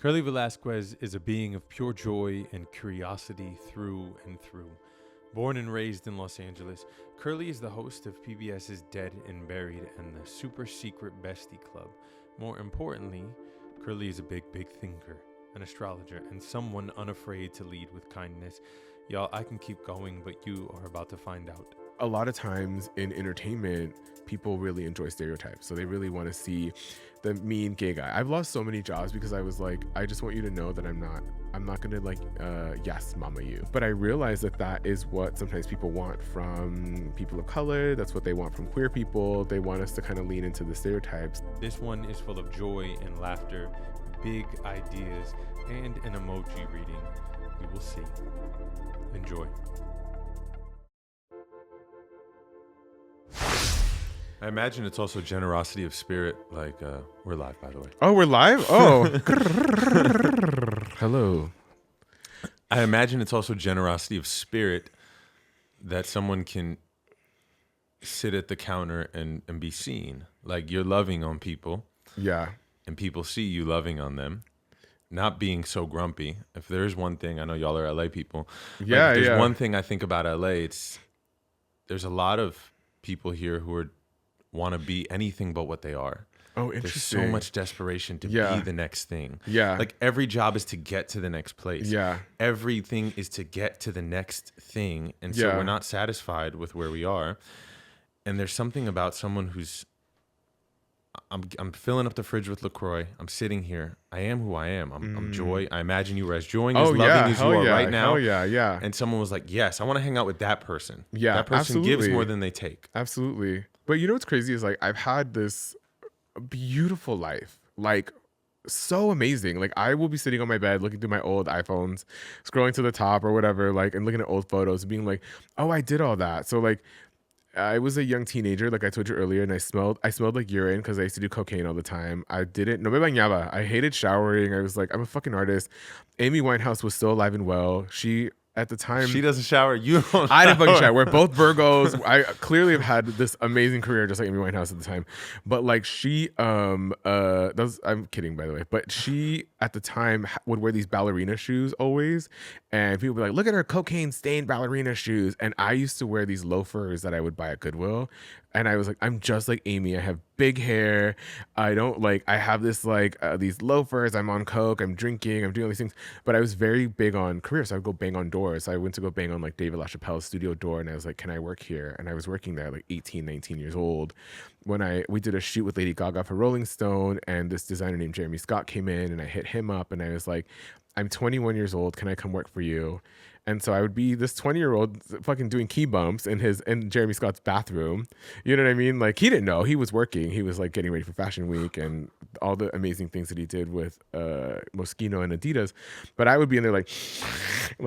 Curly Velasquez is a being of pure joy and curiosity through and through. Born and raised in Los Angeles, Curly is the host of PBS's Dead and Buried and the Super Secret Bestie Club. More importantly, Curly is a big thinker, an astrologer, and someone unafraid to lead with kindness. Y'all, I can keep going, but you are about to find out. A lot of times in entertainment, people really enjoy stereotypes. So they really want to see the mean gay guy. I've lost so many jobs because I was like, I just want you to know that I'm not going to like, yes, mama you. But I realized that is what sometimes people want from people of color. That's what they want from queer people. They want us to kind of lean into the stereotypes. This one is full of joy and laughter, big ideas, and an emoji reading. You will see. Enjoy. I imagine it's also generosity of spirit. Like, we're live, by the way. Oh, we're live? Oh. Hello. I imagine it's also generosity of spirit that someone can sit at the counter and be seen. Like, you're loving on people. Yeah. And people see you loving on them. Not being so grumpy. If there's one thing, I know y'all are LA people. Yeah, if there's one thing I think about LA, there's a lot of people here who want to be anything but what they are. Oh, interesting. There's so much desperation to be the next thing. Yeah. Like every job is to get to the next place. Yeah. Everything is to get to the next thing. And so we're not satisfied with where we are. And there's something about someone who's, I'm filling up the fridge with LaCroix. I'm sitting here. I am who I am. I'm Joy. I imagine you were as joying as loving as you are right now. Oh, yeah. And someone was like, yes, I want to hang out with that person. Yeah, that person absolutely. gives more than they take. Absolutely. But you know what's crazy is like I've had this beautiful life, like so amazing. Like I will be sitting on my bed looking through my old iPhones, scrolling to the top or whatever, like, and looking at old photos and being like, oh, I did all that. So like I was a young teenager, like I told you earlier, and I smelled like urine because I used to do cocaine all the time. I didn't, no me bañaba. I hated showering. I was like, I'm a fucking artist. Amy Winehouse was still alive and well. At the time, she doesn't shower. You don't. I didn't fucking shower. We're both Virgos. I clearly have had this amazing career, just like Amy Winehouse at the time. But like I'm kidding, by the way. But she at the time would wear these ballerina shoes always, and people would be like, "Look at her cocaine stained ballerina shoes." And I used to wear these loafers that I would buy at Goodwill, and I was like, "I'm just like Amy. I have big hair. I have this these loafers. I'm on coke. I'm drinking. I'm doing all these things." But I was very big on career, so I would go bang on doors. So I went to go bang on like David LaChapelle's studio door, and I was like, "Can I work here?" And I was working there like 18, 19 years old when we did a shoot with Lady Gaga for Rolling Stone, and this designer named Jeremy Scott came in, and I hit him up, and I was like, "I'm 21 years old. Can I come work for you?" And so I would be this 20-year-old fucking doing key bumps in Jeremy Scott's bathroom. You know what I mean? Like he didn't know he was working. He was like getting ready for Fashion Week and all the amazing things that he did with Moschino and Adidas. But I would be in there like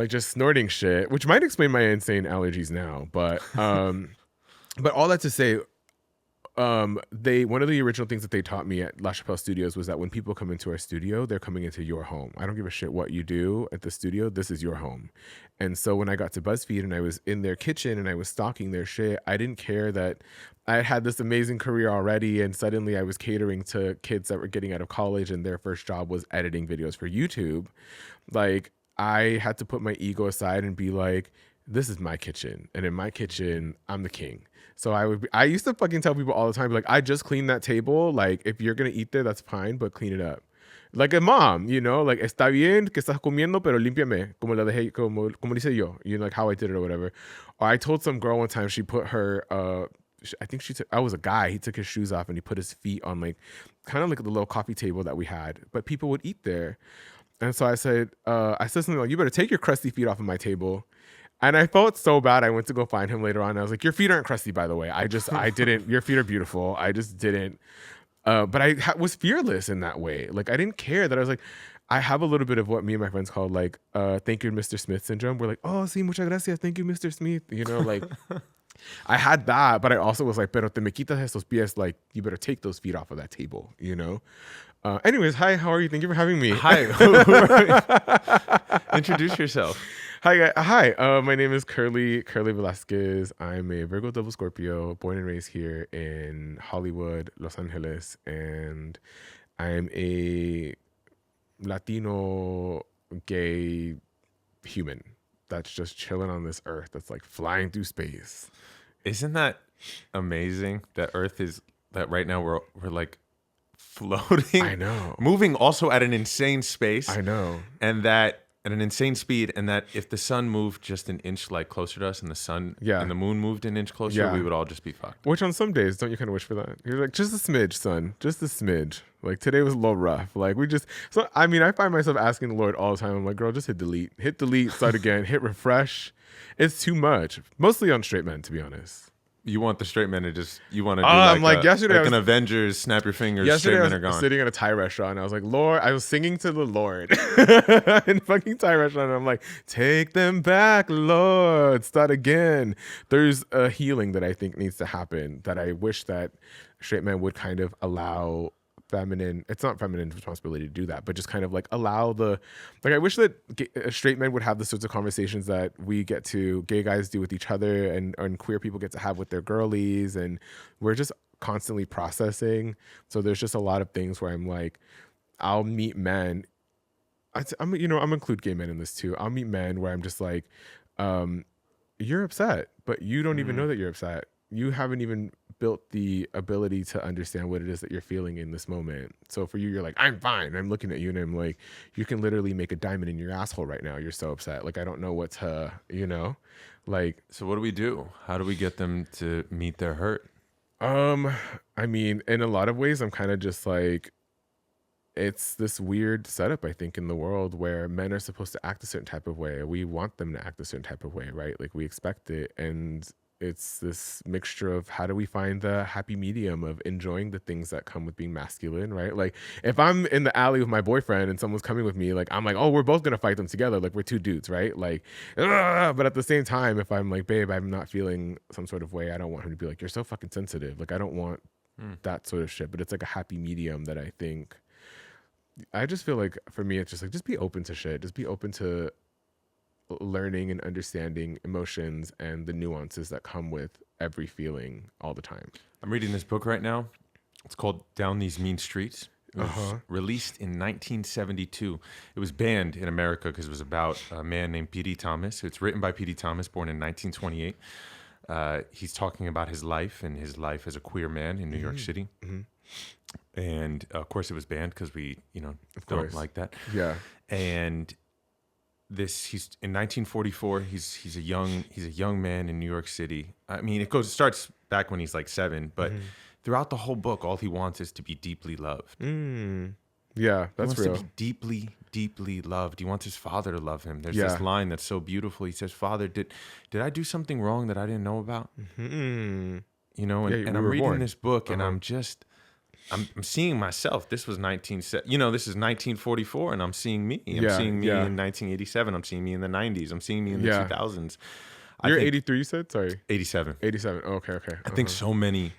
just snorting shit, which might explain my insane allergies now. But all that to say, one of the original things that they taught me at La Chapelle Studios was that when people come into our studio, they're coming into your home. I don't give a shit what you do at the studio. This is your home. And so when I got to BuzzFeed and I was in their kitchen and I was stocking their shit, I didn't care that I had this amazing career already. And suddenly I was catering to kids that were getting out of college and their first job was editing videos for YouTube. Like I had to put my ego aside and be like, this is my kitchen. And in my kitchen, I'm the king. So I used to fucking tell people all the time, like, I just cleaned that table. Like, if you're going to eat there, that's fine, but clean it up. Like a mom, you know, like, está bien que estás comiendo, pero límpiame, como la dejé, como dice yo, you know, like how I did it or whatever. Or I told some girl one time, she put her, I was a guy, he took his shoes off and he put his feet on like, kind of like the little coffee table that we had, but people would eat there. And so I said something like, you better take your crusty feet off of my table. And I felt so bad. I went to go find him later on. I was like, your feet aren't crusty, by the way. I didn't, your feet are beautiful. I just didn't. But I was fearless in that way. Like, I didn't care that I was like, I have a little bit of what me and my friends call like, thank you, Mr. Smith syndrome. We're like, oh, sí, muchas gracias. Thank you, Mr. Smith. You know, like, I had that, but I also was like, pero te me quitas esos pies. Like, you better take those feet off of that table, you know? Anyways, hi, how are you? Thank you for having me. Hi. Introduce yourself. Hi. My name is Curly Velasquez. I'm a Virgo double Scorpio, born and raised here in Hollywood, Los Angeles, and I'm a Latino gay human that's just chilling on this earth, that's like flying through space. Isn't that amazing that Earth is that right now we're like floating, I know, moving also at an insane space. I know. And that at an insane speed, and that if the sun moved just an inch like closer to us, and the sun and the moon moved an inch closer, we would all just be fucked. Which on some days, don't you kind of wish for that? You're like, just a smidge, son, just a smidge. Like today was a little rough. Like I mean, I find myself asking the Lord all the time. I'm like, girl, just hit delete, start again, hit refresh. It's too much, mostly on straight men, to be honest. You want the straight men to you want to do I'm like yesterday, like an Avengers, snap your fingers, straight men are gone. Sitting at a Thai restaurant, and I was like, Lord, I was singing to the Lord in fucking Thai restaurant, and I'm like, take them back, Lord, start again. There's a healing that I think needs to happen that I wish that straight men would kind of allow it's not feminine responsibility to do that, but just kind of like allow I wish that straight men would have the sorts of conversations that gay guys do with each other, and queer people get to have with their girlies, and we're just constantly processing. So there's just a lot of things where I'm like, I'll meet men. I'm include gay men in this too. I'll meet men where I'm just like, you're upset, but you don't even know that you're upset. You haven't even built the ability to understand what it is that you're feeling in this moment. So for you, you're like, I'm fine. I'm looking at you and I'm like, you can literally make a diamond in your asshole right now. You're so upset. Like, I don't know what to, like. So what do we do? How do we get them to meet their hurt? I mean, in a lot of ways, I'm kind of just like, it's this weird setup, I think, in the world where men are supposed to act a certain type of way. We want them to act a certain type of way, right? Like, we expect it. And it's this mixture of how do we find the happy medium of enjoying the things that come with being masculine, right? Like, if I'm in the alley with my boyfriend and someone's coming with me, like, I'm like, oh, we're both gonna fight them together, like we're two dudes, right? Like, but at the same time, if I'm like, babe, I'm not feeling some sort of way, I don't want him to be like, you're so fucking sensitive. Like, I don't want that sort of shit. But it's like a happy medium that I just feel like for me, it's just like, just be open to shit. Just be open to learning and understanding emotions and the nuances that come with every feeling all the time. I'm reading this book right now. It's called Down These Mean Streets. It was released in 1972. It was banned in America because it was about a man named P.D. Thomas. It's written by P.D. Thomas, born in 1928. He's talking about his life and his life as a queer man in New York City. And of course it was banned because we, don't like that. Yeah. And he's in 1944. He's a young man in New York City. I mean, it starts back when he's like 7, but throughout the whole book, all he wants is to be deeply loved. Yeah, that's real. He wants to be deeply, deeply loved. He wants his father to love him. There's this line that's so beautiful. He says, "Father, did I do something wrong that I didn't know about?" And I'm reading this book, and I'm seeing myself. This was this is 1944, and I'm seeing me. I'm seeing me in 1987. I'm seeing me in the 90s. I'm seeing me in the 2000s. You're 83, you said? Sorry. 87. 87. Oh, okay. I think so many.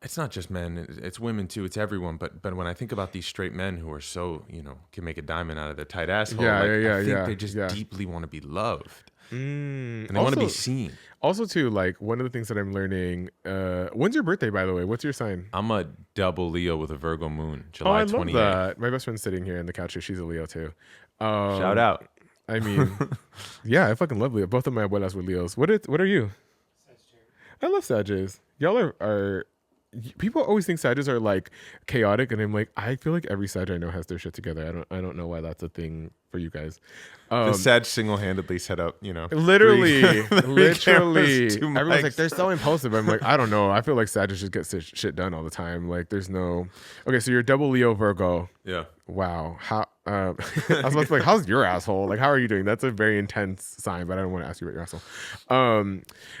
It's not just men. It's women too. It's everyone. But when I think about these straight men who are so, can make a diamond out of their tight asshole. I think they just deeply want to be loved. And they want to be seen. Also, too, like, one of the things that I'm learning, when's your birthday, by the way? What's your sign? I'm a double Leo with a Virgo moon, July 28th. I love that. My best friend's sitting here in the couch. She's a Leo, too. Shout out. I mean, yeah, I fucking love Leo. Both of my abuelas were Leos. What are you? Sagittarius. I love Sagittarius. Y'all are people always think Sagittarius are like chaotic, and I'm like, I feel like every Sagittarius I know has their shit together. I don't know why that's a thing for you guys. The Sag single-handedly set up, literally. Everyone's like, they're so impulsive. I'm like, I don't know. I feel like Sagittarius just gets shit done all the time. Like, there's no. Okay, so you're double Leo Virgo. Yeah. Wow. How? I was about to be like, how's your asshole? Like, how are you doing? That's a very intense sign, but I don't want to ask you about your asshole.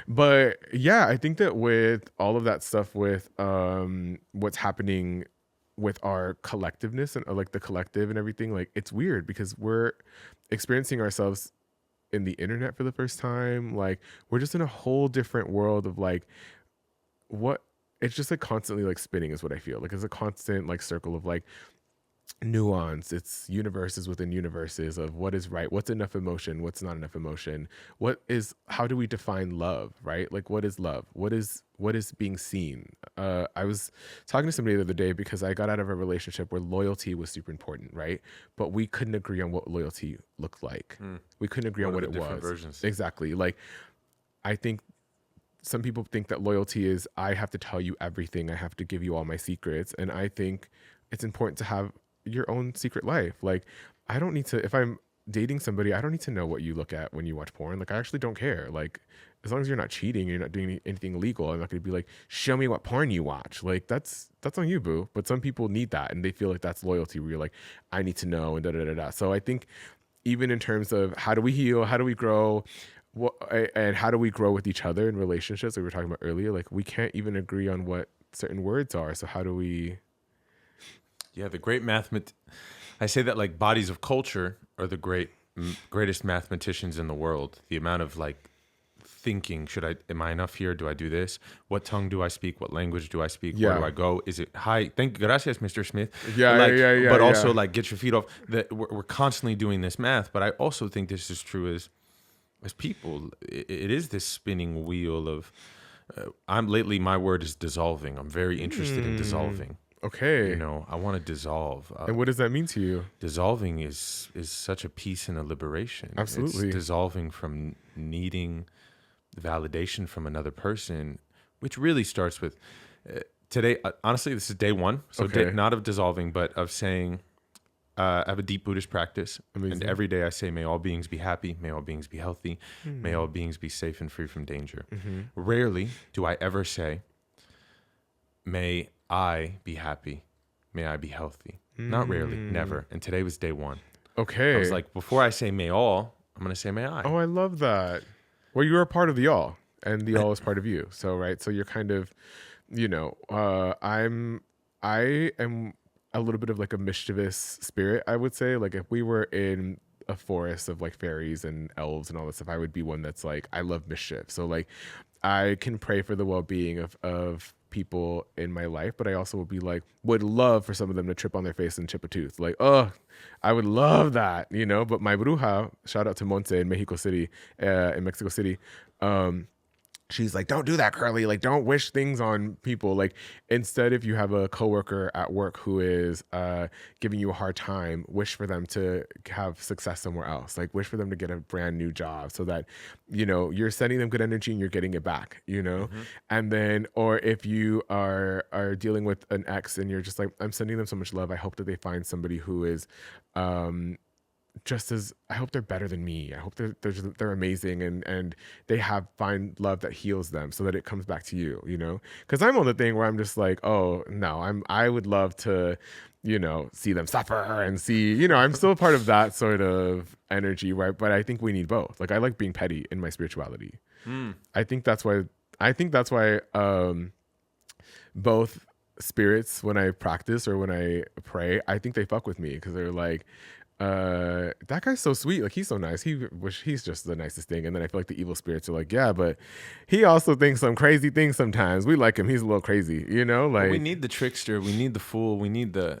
But yeah, I think that with all of that stuff, with what's happening with our collectiveness and like the collective and everything, like, it's weird because we're experiencing ourselves in the internet for the first time. Like, we're just in a whole different world of like what it's just like constantly like spinning is what I feel like. It's a constant like circle of like nuance. It's universes within universes of what is right, what's enough emotion, what's not enough emotion, how do we define love, right? Like, what is love, what is being seen. I was talking to somebody the other day because I got out of a relationship where loyalty was super important, right? But we couldn't agree on what loyalty looked like. We couldn't agree on what it was. Versions. Exactly. Like, I think some people think that loyalty is, I have to tell you everything, I have to give you all my secrets. And I think it's important to have your own secret life. Like, I don't need to, if I'm dating somebody, I don't need to know what you look at when you watch porn. Like, I actually don't care. Like, as long as you're not cheating, you're not doing anything illegal, I'm not going to be like, show me what porn you watch. Like, that's on you, boo. But some people need that, and they feel like that's loyalty, where you're like, I need to know, and da da da da. So I think even in terms of how do we heal, how do we grow, and how do we grow with each other in relationships, like we were talking about earlier, like, we can't even agree on what certain words are. So how do we? Yeah, the great I say that, like, bodies of culture are the greatest mathematicians in the world. The amount of, like, thinking, am I enough here? Do I do this? What tongue do I speak? What language do I speak? Yeah. Where do I go? Is it hi? Gracias, Mr. Smith. Yeah, like, yeah. But also, like, get your feet off. We're constantly doing this math, but I also think this is true as people. It is this spinning wheel of. Lately, my word is dissolving. I'm very interested in dissolving. Okay. You know, I want to dissolve. And what does that mean to you? Dissolving is such a peace and a liberation. Absolutely. It's dissolving from needing validation from another person, which really starts with today. Honestly, this is day one. So Okay. not of dissolving, but of saying, I have a deep Buddhist practice. Amazing. And every day I say, may all beings be happy. May all beings be healthy. May all beings be safe and free from danger. Rarely do I ever say, may I be happy. May I be healthy. Not rarely, never. And today was day one. Okay. I was like, before I say may all, I'm going to say may I. Oh, I love that. Well, you're a part of the all, and the all is part of you. So, right. So you're kind of, I am a little bit of like a mischievous spirit, I would say. Like, if we were in a forest of like fairies and elves and all this stuff, I would be one that's like, I love mischief. So like, I can pray for the well-being of people in my life, but I also would love for some of them to trip on their face and chip a tooth. Like, oh, I would love that, But my bruja, shout out to Monte in Mexico City, she's like, don't do that, Curly. Like, don't wish things on people. Like, instead, if you have a coworker at work who is giving you a hard time, wish for them to have success somewhere else. Like, wish for them to get a brand new job, so that, you're sending them good energy and you're getting it back, And then, or if you are dealing with an ex and you're just like, I'm sending them so much love. I hope that they find somebody who is, I hope they're better than me. I hope they're amazing and they find love that heals them, so that it comes back to you, because I'm on the thing where I'm just like, oh no, I would love to, see them suffer and see, I'm still a part of that sort of energy, right? But I think we need both. Like, I like being petty in my spirituality. I think that's why both spirits, when I practice or when I pray, I think they fuck with me, because they're like, that guy's so sweet. Like, he's so nice. He's just the nicest thing. And then I feel like the evil spirits are like, yeah, but he also thinks some crazy things sometimes. We like him. He's a little crazy, Like, well, we need the trickster. We need the fool. We need the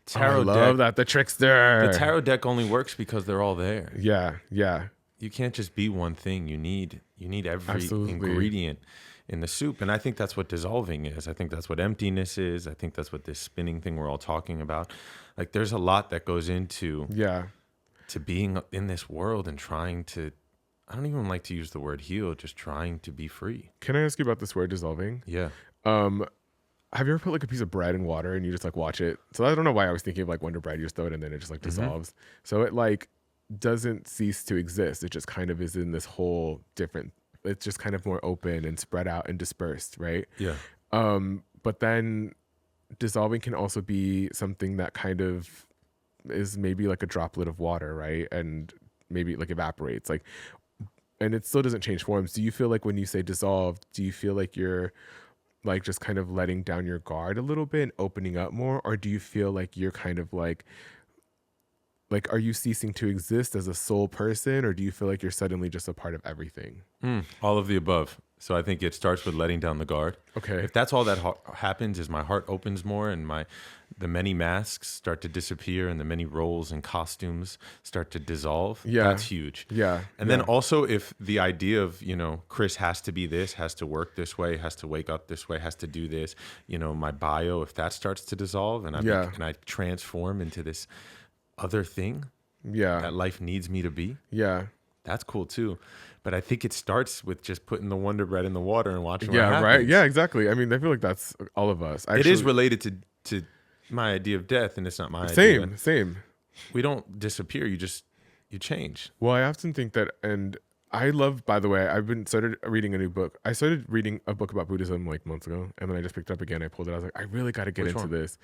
tarot deck. I love that, the trickster. The tarot deck only works because they're all there. Yeah, yeah. You can't just be one thing. You need every Absolutely. ingredient in the soup. And I think that's what dissolving is. I think that's what emptiness is. I think that's what this spinning thing we're all talking about. Like, there's a lot that goes into to being in this world and trying to, I don't even like to use the word heal, just trying to be free. Can I ask you about this word dissolving? Yeah. Have you ever put like a piece of bread in water and you just like watch it? So I don't know why I was thinking of like Wonder Bread. You just throw it in and then it just like dissolves. So it like doesn't cease to exist. It just kind of is in this whole different, it's just kind of more open and spread out and dispersed, right? Yeah. But then dissolving can also be something that kind of is maybe like a droplet of water, right? And maybe it like evaporates, like, and it still doesn't change forms. Do you feel like when you say dissolve, do you feel like you're like just kind of letting down your guard a little bit and opening up more? Or do you feel like you're kind of like, are you ceasing to exist as a soul person? Or do you feel like you're suddenly just a part of everything? All of the above. So I think it starts with letting down the guard. Okay. If that's all that happens, is my heart opens more and the many masks start to disappear and the many roles and costumes start to dissolve. Yeah. That's huge. Yeah. And then also if the idea of, Chris has to be this, has to work this way, has to wake up this way, has to do this, my bio, if that starts to dissolve and I transform into this other thing that life needs me to be. Yeah. That's cool too. But I think it starts with just putting the Wonder Bread in the water and watching what happens. Right. Yeah, exactly. I mean, I feel like that's all of us. Actually, it is related to my idea of death, and it's not my idea. Same. We don't disappear. You change. Well, I often think that, and I love, by the way, started reading a new book. I started reading a book about Buddhism like months ago, and then I just picked it up again. I pulled it. I was like, I really got to get into this.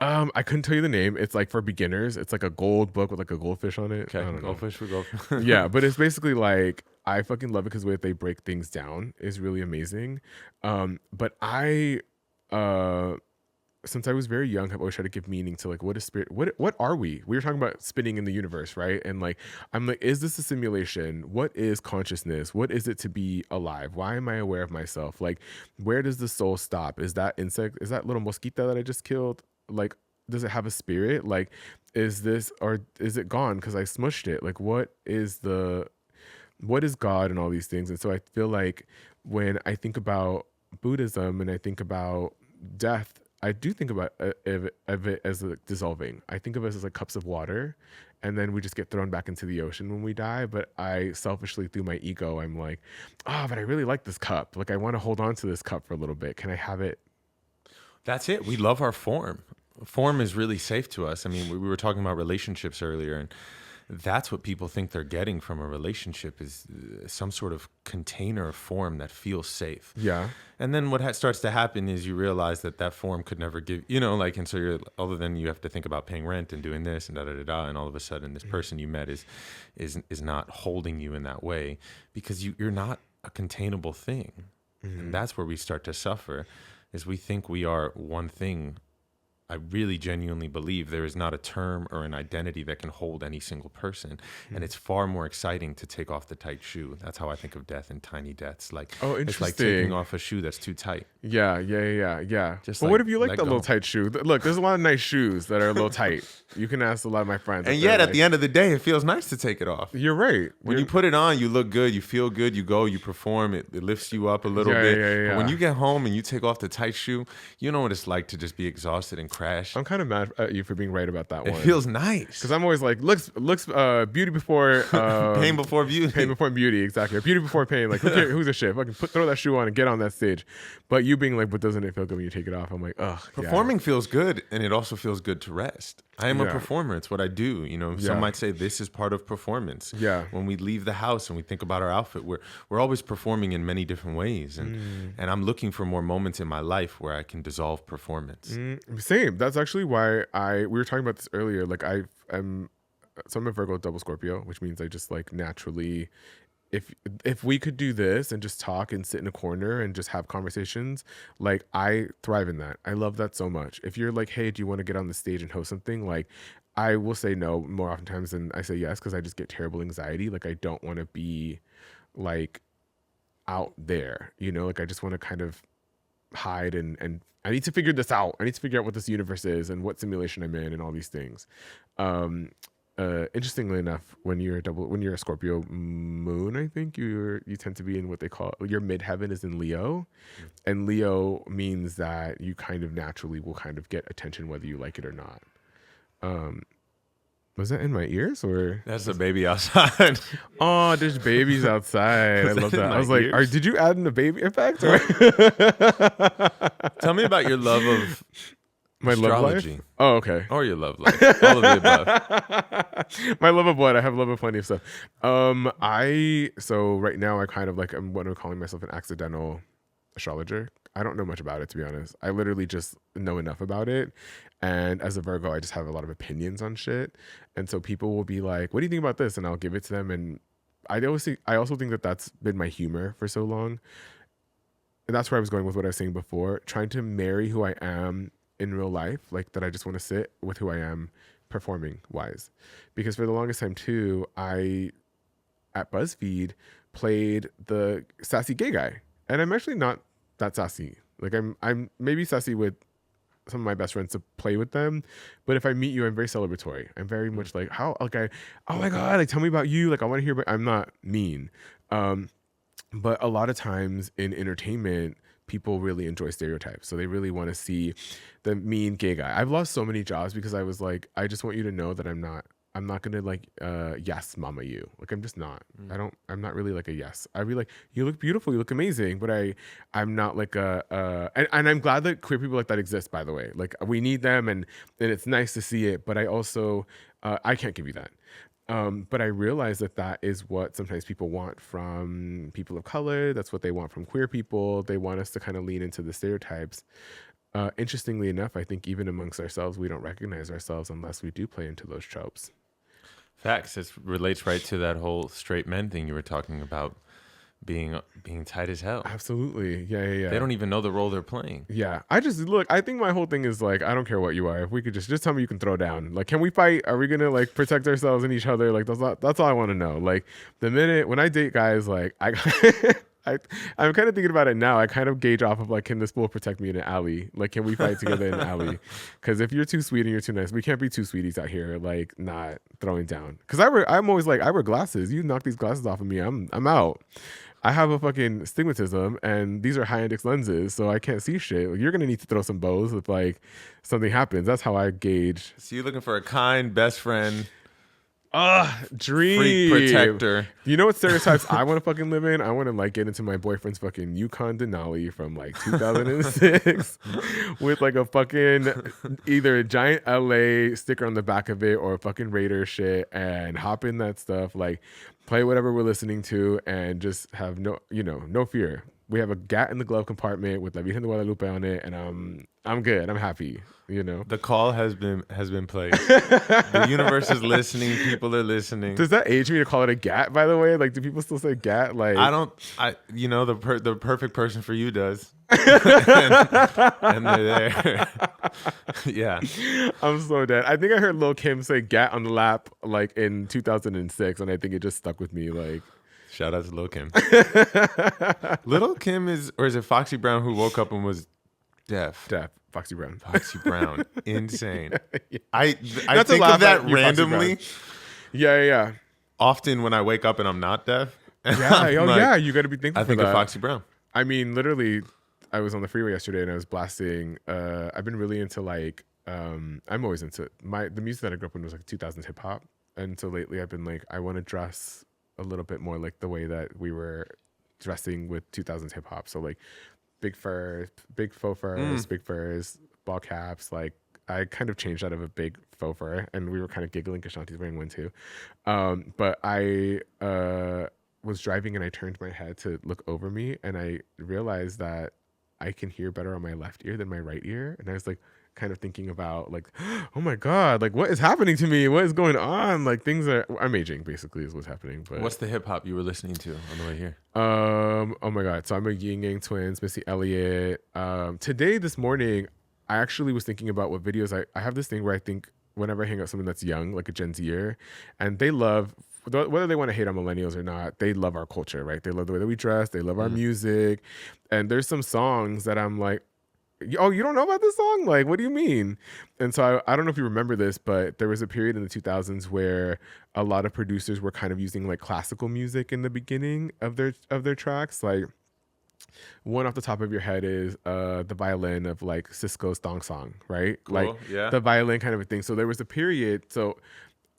I couldn't tell you the name. It's like for beginners. It's like a gold book with like a goldfish on it. Okay, I don't know. Goldfish for goldfish. Yeah, but it's basically like, I fucking love it because the way they break things down is really amazing. But I, since I was very young, have always tried to give meaning to like, what is spirit? What are we? We were talking about spinning in the universe, right? And like, I'm like, is this a simulation? What is consciousness? What is it to be alive? Why am I aware of myself? Like, where does the soul stop? Is that insect? Is that little mosquito that I just killed? Like, does it have a spirit? Like, is this, or is it gone because I smushed it? Like, what is God and all these things? And so I feel like when I think about Buddhism and I think about death, I do think about it as like dissolving. I think of it as like cups of water, and then we just get thrown back into the ocean when we die. But I selfishly, through my ego, I'm like, but I really like this cup. Like, I want to hold on to this cup for a little bit. Can I have it? That's it. We love our form. Form is really safe to us. I mean, we were talking about relationships earlier, and that's what people think they're getting from a relationship is some sort of container of form that feels safe. Yeah. And then what starts to happen is you realize that form could never give, and so you're, other than you have to think about paying rent and doing this and da-da-da-da, and all of a sudden this person you met is not holding you in that way because you're not a containable thing. Mm-hmm. And that's where we start to suffer, is we think we are one thing. I really genuinely believe there is not a term or an identity that can hold any single person. Mm-hmm. And it's far more exciting to take off the tight shoe. That's how I think of death and tiny deaths. Like, it's like taking off a shoe that's too tight. Yeah. But what if you like the little tight shoe? Look, there's a lot of nice shoes that are a little tight. You can ask a lot of my friends. And yet, at the end of the day, it feels nice to take it off. You're right. When you put it on, you look good, you feel good, you go, you perform, it lifts you up a little bit. Yeah. But when you get home and you take off the tight shoe, you know what it's like to just be exhausted and crash. I'm kind of mad at you for being right about that one. It feels nice. Because I'm always like, looks beauty before... pain before beauty. Pain before beauty, exactly. Or beauty before pain. Like, who's a shit? Fucking throw that shoe on and get on that stage. But you being like, but doesn't it feel good when you take it off? I'm like, ugh. Performing feels good, and it also feels good to rest. I am a performer. It's what I do. Some might say this is part of performance. Yeah. When we leave the house and we think about our outfit, we're always performing in many different ways, and I'm looking for more moments in my life where I can dissolve performance. Same. That's actually why we were talking about this earlier. Like, I'm a Virgo double Scorpio, which means I just like naturally. If we could do this and just talk and sit in a corner and just have conversations, like, I thrive in that. I love that so much. If you're like, hey, do you want to get on the stage and host something? Like, I will say no more oftentimes than I say yes, because I just get terrible anxiety. Like, I don't want to be like out there, like, I just want to kind of hide and I need to figure this out. I need to figure out what this universe is and what simulation I'm in and all these things. Interestingly enough, when you're a Scorpio moon, I think you tend to be in what they call your midheaven is in Leo, and Leo means that you kind of naturally will kind of get attention whether you like it or not. Was that in my ears or? That's a baby outside. Oh, there's babies outside. I love that. I was like, did you add in the baby effect? Or? Tell me about your love of my astrology. Love life? Oh, okay. Or your love life. All of the above. My love of what? I have love of plenty of stuff. So right now I kind of like, I'm what I'm calling myself an accidental astrologer. I don't know much about it, to be honest. I literally just know enough about it. And as a Virgo, I just have a lot of opinions on shit. And so people will be like, what do you think about this? And I'll give it to them. And I also think that that's been my humor for so long. And that's where I was going with what I was saying before, trying to marry who I am in real life, like that I just want to sit with who I am performing wise. Because for the longest time too, I, at BuzzFeed, played the sassy gay guy. and I'm actually not that sassy. Like I'm maybe sassy with some of my best friends to play with them, but if I meet you, I'm very celebratory. I'm very much like, how, like, oh my god, like, tell me about you, like, I want to hear. But I'm not mean. But a lot of times in entertainment, people really enjoy stereotypes, so they really want to see the mean gay guy. I've lost so many jobs because I was like, I just want you to know that I'm not gonna like yes mama you. Like, I'm just not. I'm not really like a yes. I'd be like, you look beautiful, you look amazing, but I'm not like and I'm glad that queer people like that exist, by the way. Like, we need them, and it's nice to see it, but I also I can't give you that. But I realize that is what sometimes people want from people of color. That's what they want from queer people. They want us to kind of lean into the stereotypes. Interestingly enough, I think even amongst ourselves, we don't recognize ourselves unless we do play into those tropes. Facts. It relates right to that whole straight men thing you were talking about, being tight as hell. Absolutely. Yeah. They don't even know the role they're playing. Yeah. I think my whole thing is like, I don't care what you are. If we could just tell me you can throw down. Like, can we fight? Are we gonna like protect ourselves and each other? Like, that's all I want to know. Like, the minute when I date guys, like I'm kind of thinking about it now. I kind of gauge off of like, can this fool protect me in an alley? Like, can we fight together in an alley? Because if you're too sweet and you're too nice, we can't be two sweeties out here, like, not throwing down. Because I'm always like, I wear glasses. You knock these glasses off of me, I'm out. I have a fucking stigmatism, and these are high-index lenses, so I can't see shit. Like, you're gonna need to throw some bows if like something happens. That's how I gauge. So you're looking for a kind best friend, dream freak protector. You know what stereotypes I want to fucking live in? I want to like get into my boyfriend's fucking Yukon Denali from like 2006 with like a fucking either a giant LA sticker on the back of it or a fucking Raider shit, and hop in that stuff, like play whatever we're listening to, and just have no fear. We have a gat in the glove compartment with La Virgen de Guadalupe on it, and I'm good. I'm happy. The call has been played. The universe is listening. People are listening. Does that age me to call it a gat, by the way? Like, do people still say gat? Like, the perfect person for you does. and they're there. Yeah. I'm so dead. I think I heard Lil Kim say gat on the lap like in 2006, and I think it just stuck with me. Like, shout out to Lil Kim. Lil Kim is it Foxy Brown who woke up and was deaf? Foxy Brown. Foxy Brown. Insane. Yeah. I think of that randomly. Yeah. Often when I wake up and I'm not deaf. Yeah, you got to be thankful I think for of that. Foxy Brown. I mean, literally, I was on the freeway yesterday and I was blasting. I've been really into like, I'm always into the music that I grew up in was like 2000s hip hop. And so lately I've been like, I want to dress a little bit more like the way that we were dressing with 2000s hip hop. So like big furs, big faux furs, big furs, ball caps. Like, I kind of changed out of a big faux fur, and we were kind of giggling because Shanti's wearing one too. But I was driving and I turned my head to look over me, and I realized that I can hear better on my left ear than my right ear. And I was like, kind of thinking about like, oh my god, like what is happening to me? What is going on? Like, I'm aging, basically, is what's happening. But what's the hip hop you were listening to on the way here? Oh my god, so I'm a Yin Yang Twins, Missy Elliott. This morning, I actually was thinking about what videos I have this thing where I think whenever I hang out with someone that's young, like a Gen Zer, and they love, whether they want to hate on millennials or not, they love our culture, right? They love the way that we dress, they love our music, and there's some songs that I'm like, oh, you don't know about this song? Like, what do you mean? And so I don't know if you remember this, but there was a period in the 2000s where a lot of producers were kind of using like classical music in the beginning of their tracks. Like, one off the top of your head is the violin of like Cisco's Thong Song, right? Cool. Like, yeah. The violin kind of a thing. So there was a period. So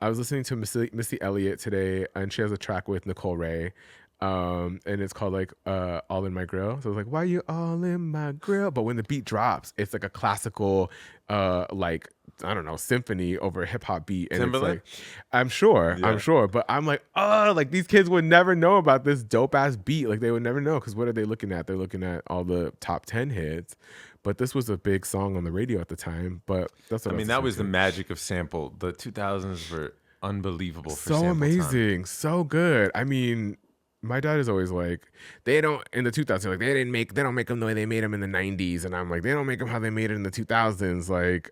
I was listening to Missy Elliott today, and she has a track with Nicole Ray. And it's called like All in My Grill. So it's like, why you all in my grill? But when the beat drops, it's like a classical like, I don't know, symphony over a hip hop beat. And Timberlake? It's like, I'm sure. But I'm like, oh, like these kids would never know about this dope ass beat. Like, they would never know, because what are they looking at? They're looking at all the top 10 hits. But this was a big song on the radio at the time. But that's what that was the magic of sample. The 2000s were unbelievable for so sample amazing, time. so good. I mean, my dad is always like, they don't, in the 2000s, like, they don't make them the way they made them in the 90s. And I'm like, they don't make them how they made it in the 2000s. Like,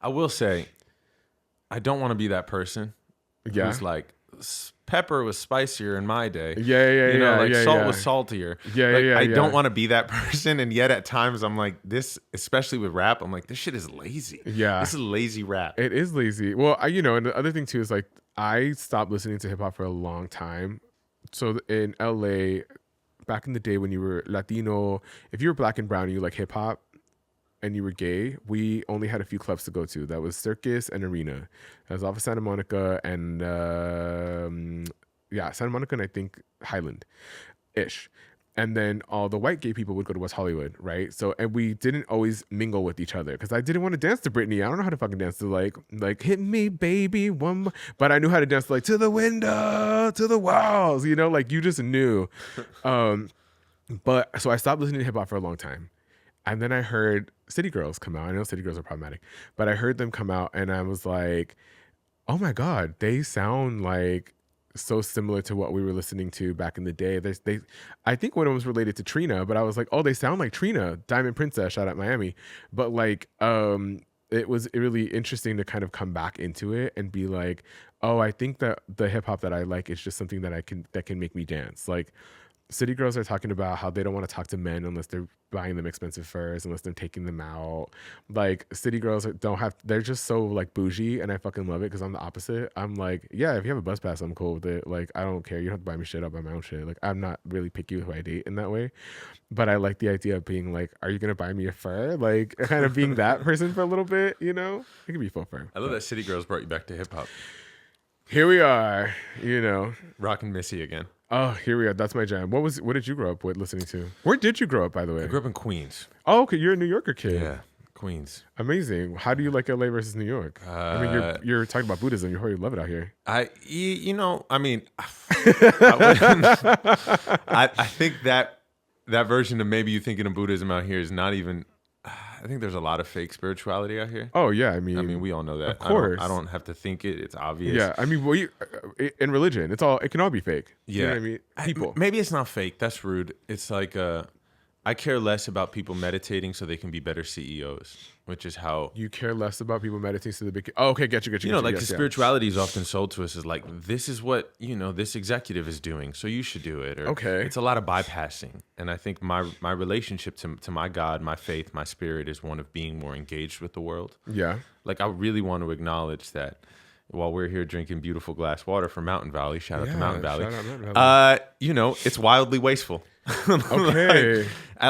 I will say, I don't want to be that person who's like pepper was spicier in my day. Salt was saltier. I don't want to be that person, and yet at times I'm like this, especially with rap. I'm like, this shit is lazy. Yeah, this is lazy rap. It is lazy. Well, and the other thing too is like I stopped listening to hip hop for a long time. So in LA, back in the day when you were Latino, if you were black and brown and you like hip hop and you were gay, we only had a few clubs to go to. That was Circus and Arena. That was off of Santa Monica and Santa Monica and I think Highland-ish. And then all the white gay people would go to West Hollywood, right? So, and we didn't always mingle with each other because I didn't want to dance to Britney. I don't know how to fucking dance to like hit me, baby, one more. But I knew how to dance to like to the window, to the walls, like you just knew. But so I stopped listening to hip hop for a long time. And then I heard City Girls come out. I know City Girls are problematic, but I heard them come out and I was like, oh my God, they sound like so similar to what we were listening to back in the day. I think one of them was related to Trina, but I was like, oh, they sound like Trina, Diamond Princess, shout out Miami. But like, it was really interesting to kind of come back into it and be like, oh, I think that the hip hop that I like is just something that can make me dance. Like, City Girls are talking about how they don't want to talk to men unless they're buying them expensive furs, unless they're taking them out. Like, City Girls they're just so like bougie, and I fucking love it because I'm the opposite. I'm like, yeah, if you have a bus pass, I'm cool with it. Like, I don't care. You don't have to buy me shit. I'll buy my own shit. Like, I'm not really picky with who I date in that way. But I like the idea of being like, are you going to buy me a fur? Like, kind of being that person for a little bit, It could be full fur. I love that City Girls brought you back to hip hop. Here we are, Rockin' Missy again. Oh, here we are. That's my jam. What did you grow up with listening to? Where did you grow up, by the way? I grew up in Queens. Oh, okay. You're a New Yorker kid. Yeah, Queens. Amazing. How do you like LA versus New York? I mean, you're talking about Buddhism. You probably love it out here. I think that version of maybe you thinking of Buddhism out here is not even. I think there's a lot of fake spirituality out here. Oh yeah, I mean, we all know that. Of course, I don't have to think it. It's obvious. Yeah, I mean, in religion, it can all be fake. Yeah, you know what I mean, people. Maybe it's not fake. That's rude. It's like I care less about people meditating so they can be better CEOs, which is how you care less about people meditating so they become. Oh, okay, get you. The spirituality is often sold to us as like, this is what this executive is doing, so you should do it. Or, okay, it's a lot of bypassing, and I think my relationship to my God, my faith, my spirit is one of being more engaged with the world. Yeah, like I really want to acknowledge that. While we're here drinking beautiful glass water from Mountain Valley, shout out to Mountain Valley. It's wildly wasteful. Okay.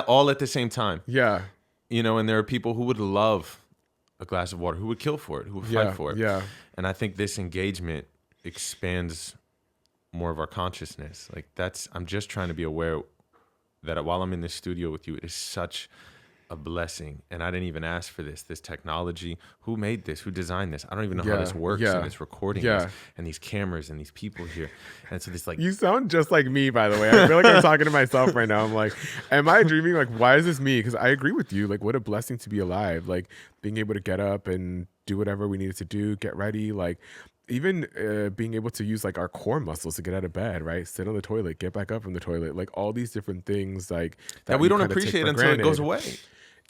All at the same time. Yeah. And there are people who would love a glass of water, who would kill for it, who would fight for it. Yeah. And I think this engagement expands more of our consciousness. Like I'm just trying to be aware that while I'm in this studio with you, it is such a blessing, and I didn't even ask for this technology. Who made this? Who designed this? I don't even know how this works, and it's recording this, and these cameras and these people here, and so this like you sound just like me, by the way. I feel like I'm talking to myself right now. I'm like, am I dreaming? Like, why is this me? Because I agree with you. Like, what a blessing to be alive. Like, being able to get up and do whatever we needed to do, get ready, like even being able to use like our core muscles to get out of bed, right? Sit on the toilet, get back up from the toilet, like all these different things like that we don't appreciate until it goes away.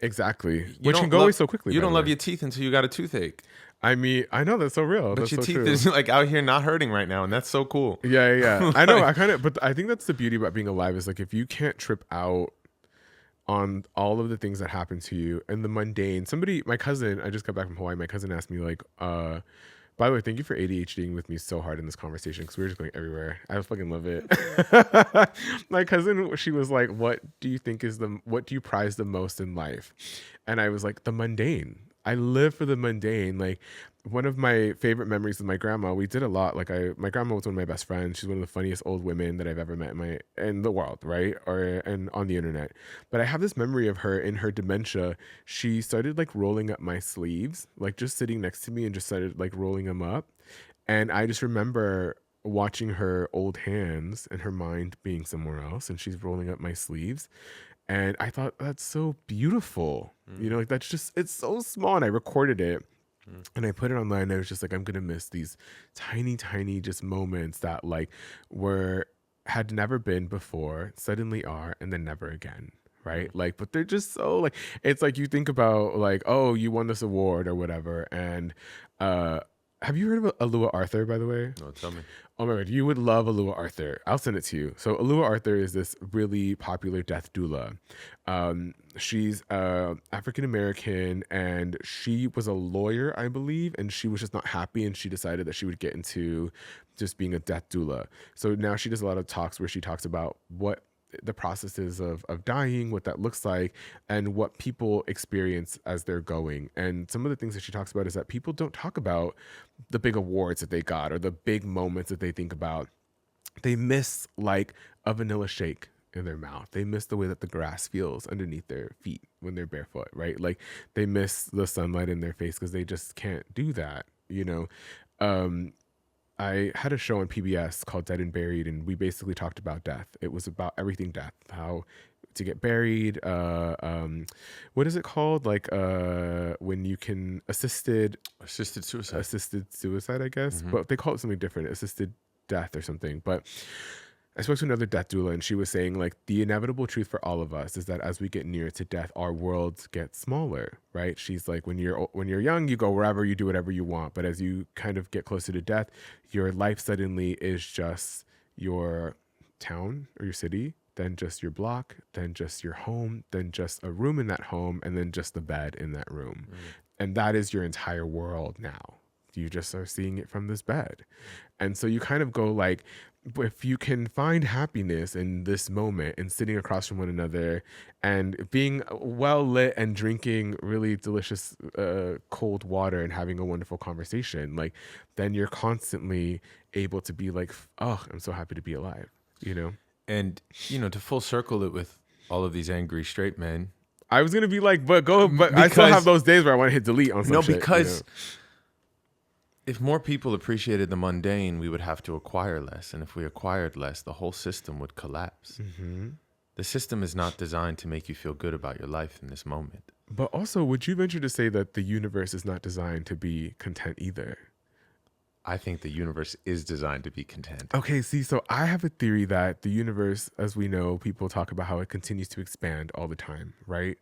Exactly. Which can go away so quickly. You don't love your teeth until you got a toothache. I mean, I know that's so real. But that's your so teeth true. is like out here not hurting right now, and that's so cool. Yeah. I know. But I think that's the beauty about being alive is like if you can't trip out on all of the things that happen to you and the mundane. My cousin, I just got back from Hawaii. My cousin asked me like, by the way, thank you for ADHDing with me so hard in this conversation because we were just going everywhere. I fucking love it. My cousin, she was like, what do you prize the most in life? And I was like, the mundane. I live for the mundane. Like one of my favorite memories with my grandma, we did a lot. Like my grandma was one of my best friends. She's one of the funniest old women that I've ever met in the world, right? And on the internet. But I have this memory of her in her dementia. She started like rolling up my sleeves, like just sitting next to me and just started like rolling them up. And I just remember watching her old hands and her mind being somewhere else, and she's rolling up my sleeves. And I thought, that's so beautiful. Like that's just, it's so small. And I recorded it and I put it online. And I was just like, I'm going to miss these tiny, tiny just moments that like had never been before, suddenly are, and then never again. Right. Like, but they're just so like, it's like you think about like, oh, you won this award or whatever. And Have you heard of Alua Arthur, by the way? No, tell me. Oh my God, you would love Alua Arthur. I'll send it to you. So Alua Arthur is this really popular death doula. She's African American, and she was a lawyer, I believe, and she was just not happy, and she decided that she would get into just being a death doula. So now she does a lot of talks where she talks about what the processes of dying, what that looks like, and what people experience as they're going. And some of the things that she talks about is that people don't talk about the big awards that they got or the big moments that they think about. They miss like a vanilla shake in their mouth. They miss the way that the grass feels underneath their feet when they're barefoot, right? Like they miss the sunlight in their face because they just can't do that, you know? I had a show on PBS called Dead and Buried, and we basically talked about death. It was about everything death, how to get buried. What is it called? Like when you can assisted suicide, I guess. But they call it something different, assisted death or something. But I spoke to another death doula, and she was saying like the inevitable truth for all of us is that as we get nearer to death, our worlds get smaller, right? She's like, when you're young, you go wherever, you do whatever you want, but as you kind of get closer to death, your life suddenly is just your town or your city, then just your block, then just your home, then just a room in that home, and then just the bed in that room. And that is your entire world now. You just are seeing it from this bed. And so you kind of go like, if you can find happiness in this moment and sitting across from one another and being well lit and drinking really delicious cold water and having a wonderful conversation, like then you're constantly able to be like, oh, I'm so happy to be alive, you know? And, you know, to full circle it with all of these angry straight men. I was going to be like, but I still have those days where I want to hit delete on some shit. Because... You know? If more people appreciated the mundane, we would have to acquire less. And if we acquired less, the whole system would collapse. The system is not designed to make you feel good about your life in this moment. But also, would you venture to say that the universe is not designed to be content either? I think the universe is designed to be content. Okay, see, so I have a theory that the universe, as we know, people talk about how it continues to expand all the time, right?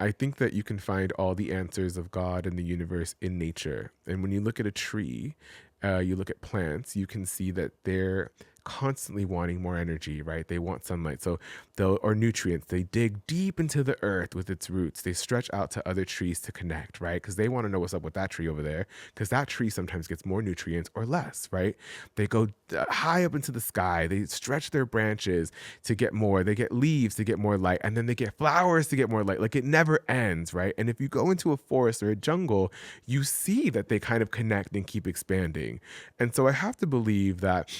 I think that you can find all the answers of God and the universe in nature. And when you look at a tree, you look at plants, you can see that they're constantly wanting more energy, right? They want sunlight. So or nutrients. They dig deep into the earth with its roots. They stretch out to other trees to connect, right? Because they want to know what's up with that tree over there, because that tree sometimes gets more nutrients or less, right? They go high up into the sky. They stretch their branches to get more. They get leaves to get more light, and then they get flowers to get more light. Like it never ends, right? And if you go into a forest or a jungle, you see that they kind of connect and keep expanding. And so I have to believe that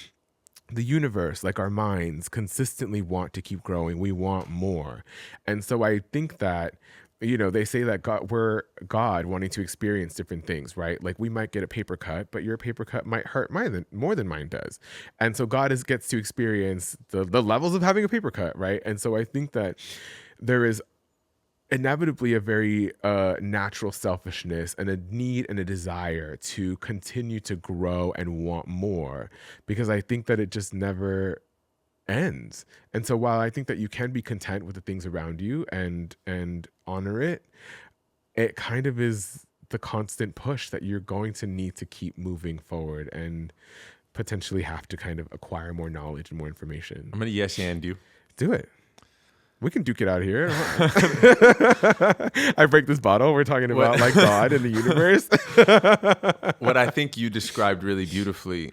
the universe, like our minds, consistently want to keep growing. We want more. And so I think that, you know, they say that we're God wanting to experience different things, right? Like we might get a paper cut, but your paper cut might hurt more than mine does. And so God gets to experience the levels of having a paper cut, right? And so I think that there is inevitably a very natural selfishness and a need and a desire to continue to grow and want more, because I think that it just never ends. And so while I think that you can be content with the things around you and honor it, it kind of is the constant push that you're going to need to keep moving forward and potentially have to kind of acquire more knowledge and more information. I'm going to yes and you. Do it. We can duke it out here. I break this bottle. We're talking about like God and the universe. What I think you described really beautifully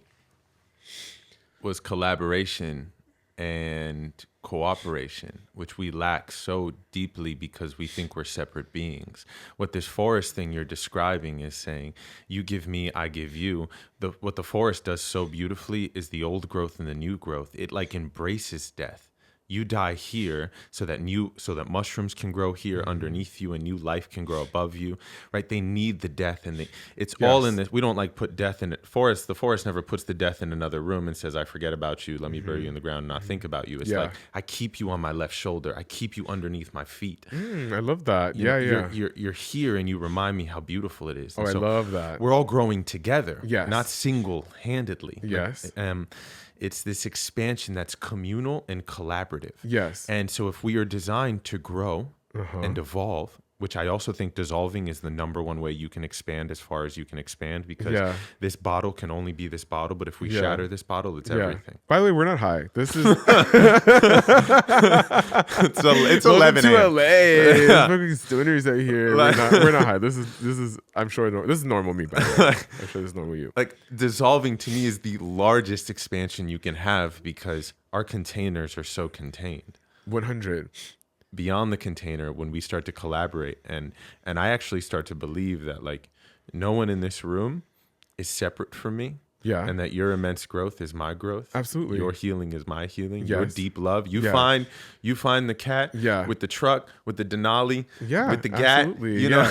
was collaboration and cooperation, which we lack so deeply because we think we're separate beings. What this forest thing you're describing is saying, you give me, I give you. What the forest does so beautifully is the old growth and the new growth. It like embraces death. You die here so that mushrooms can grow here underneath you and new life can grow above you, right? They need the death, and it's all in this. We don't like put death in it. The forest never puts the death in another room and says, I forget about you. Let me bury you in the ground and not think about you. It's like, I keep you on my left shoulder. I keep you underneath my feet. I love that. You're here and you remind me how beautiful it is. And I love that. We're all growing together, yes, not single-handedly. Yes. It's this expansion that's communal and collaborative. Yes. And so if we are designed to grow and evolve which I also think dissolving is the number one way you can expand as far as you can expand, because Yeah. this bottle can only be this bottle, but if we Yeah. shatter this bottle, it's Yeah. everything. By the way, we're not high. This is it's welcome 11 to a.m. LA. There's fucking stoners out here. Like- We're not high. This is I'm sure this is normal me, by the way. I'm sure this is normal you. Like, dissolving to me is the largest expansion you can have, because our containers are so contained. 100. Beyond the container, when we start to collaborate, and I actually start to believe that, like, no one in this room is separate from me. Yeah. And that your immense growth is my growth. Absolutely. Your healing is my healing. Your Yes. deep love. You Yeah. find the cat Yeah. with the truck, with the Denali, Yeah, with the gat. absolutely. You know,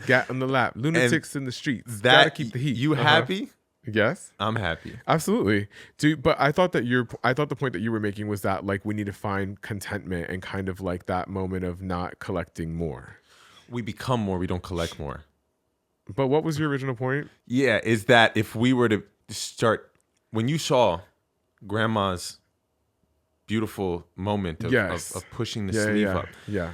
Gat on the lap. Lunatics in the streets. that Gotta keep the heat. You happy? Yes. I'm happy. Absolutely. Dude, but I thought the point that you were making was that, like, we need to find contentment and kind of like that moment of not collecting more. We become more. We don't collect more. But what was your original point? Yeah, is that if we were to start, when you saw grandma's beautiful moment of, Yes. of pushing the sleeve up, Yeah.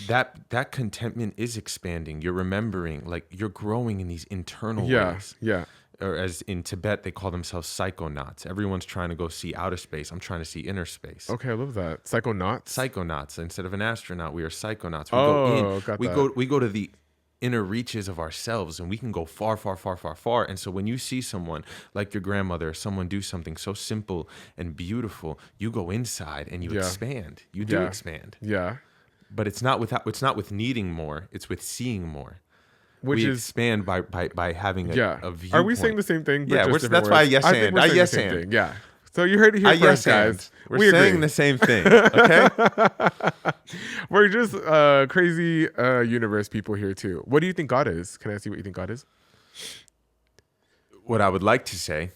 that contentment is expanding. You're remembering, like, you're growing in these internal ways. Yeah. Or as in Tibet, they call themselves psychonauts. Everyone's trying to go see outer space. I'm trying to see inner space. Okay, I love that. Psychonauts. Psychonauts. Instead of an astronaut, we are psychonauts. We go to the inner reaches of ourselves, and we can go far, far, far, far, far. And so when you see someone like your grandmother, or someone do something so simple and beautiful, you go inside and you expand. You do expand. Yeah. But it's not with needing more. It's with seeing more. Which we is expand by having a viewpoint. Are we saying the same thing? But Yeah, just that's different why I words? yes think and. we're I saying yes the same and. thing. Yeah. So you heard it here I first, yes guys. and. We We're saying agree. the same thing. Okay. We're just crazy universe people here too. What do you think God is? Can I see what you think God is? What I would like to say,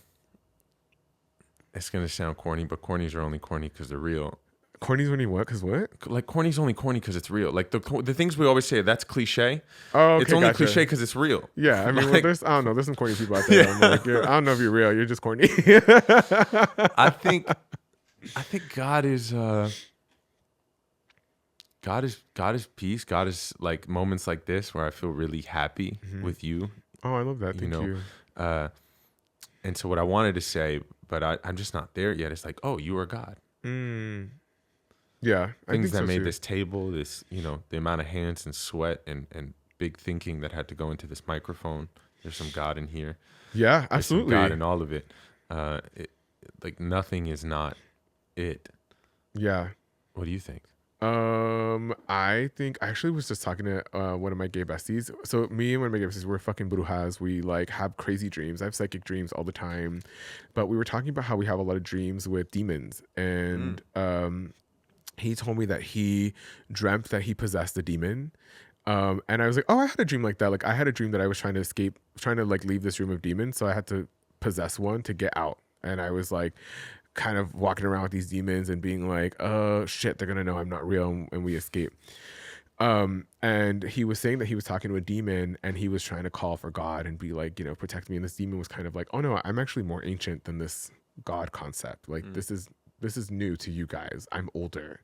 it's gonna sound corny, but cornies are only corny because they're real. Corny's when you what? Because what? Like, corny's only corny because it's real. Like, the things we always say, that's cliche. Oh, okay, It's only gotcha. cliche because it's real. Yeah, I mean, Like- there's I don't know. There's some corny people out there. I'm like, I don't know if you're real. You're just corny. I think God is peace. God is, like, moments like this where I feel really happy with you. Oh, I love that. Thank you. And so what I wanted to say, but I'm just not there yet. It's like, oh, you are God. Yeah, I Things think that so made too. this table, this, the amount of hands and sweat and big thinking that had to go into this microphone. There's some God in here. Yeah, There's some absolutely. God in all of it. Like, nothing is not it. Yeah. What do you think? I think I actually was just talking to one of my gay besties. So me and one of my gay besties, we're fucking brujas. We, like, have crazy dreams. I have psychic dreams all the time. But we were talking about how we have a lot of dreams with demons. And he told me that he dreamt that he possessed a demon. And I was like, oh, I had a dream like that. Like, I had a dream that I was trying to escape, trying to, like, leave this room of demons. So I had to possess one to get out. And I was like, kind of walking around with these demons and being like, oh shit, they're gonna know I'm not real, and we escape. And he was saying that he was talking to a demon and he was trying to call for God and be like, protect me. And this demon was kind of like, oh no, I'm actually more ancient than this God concept. Like, this is new to you guys. I'm older.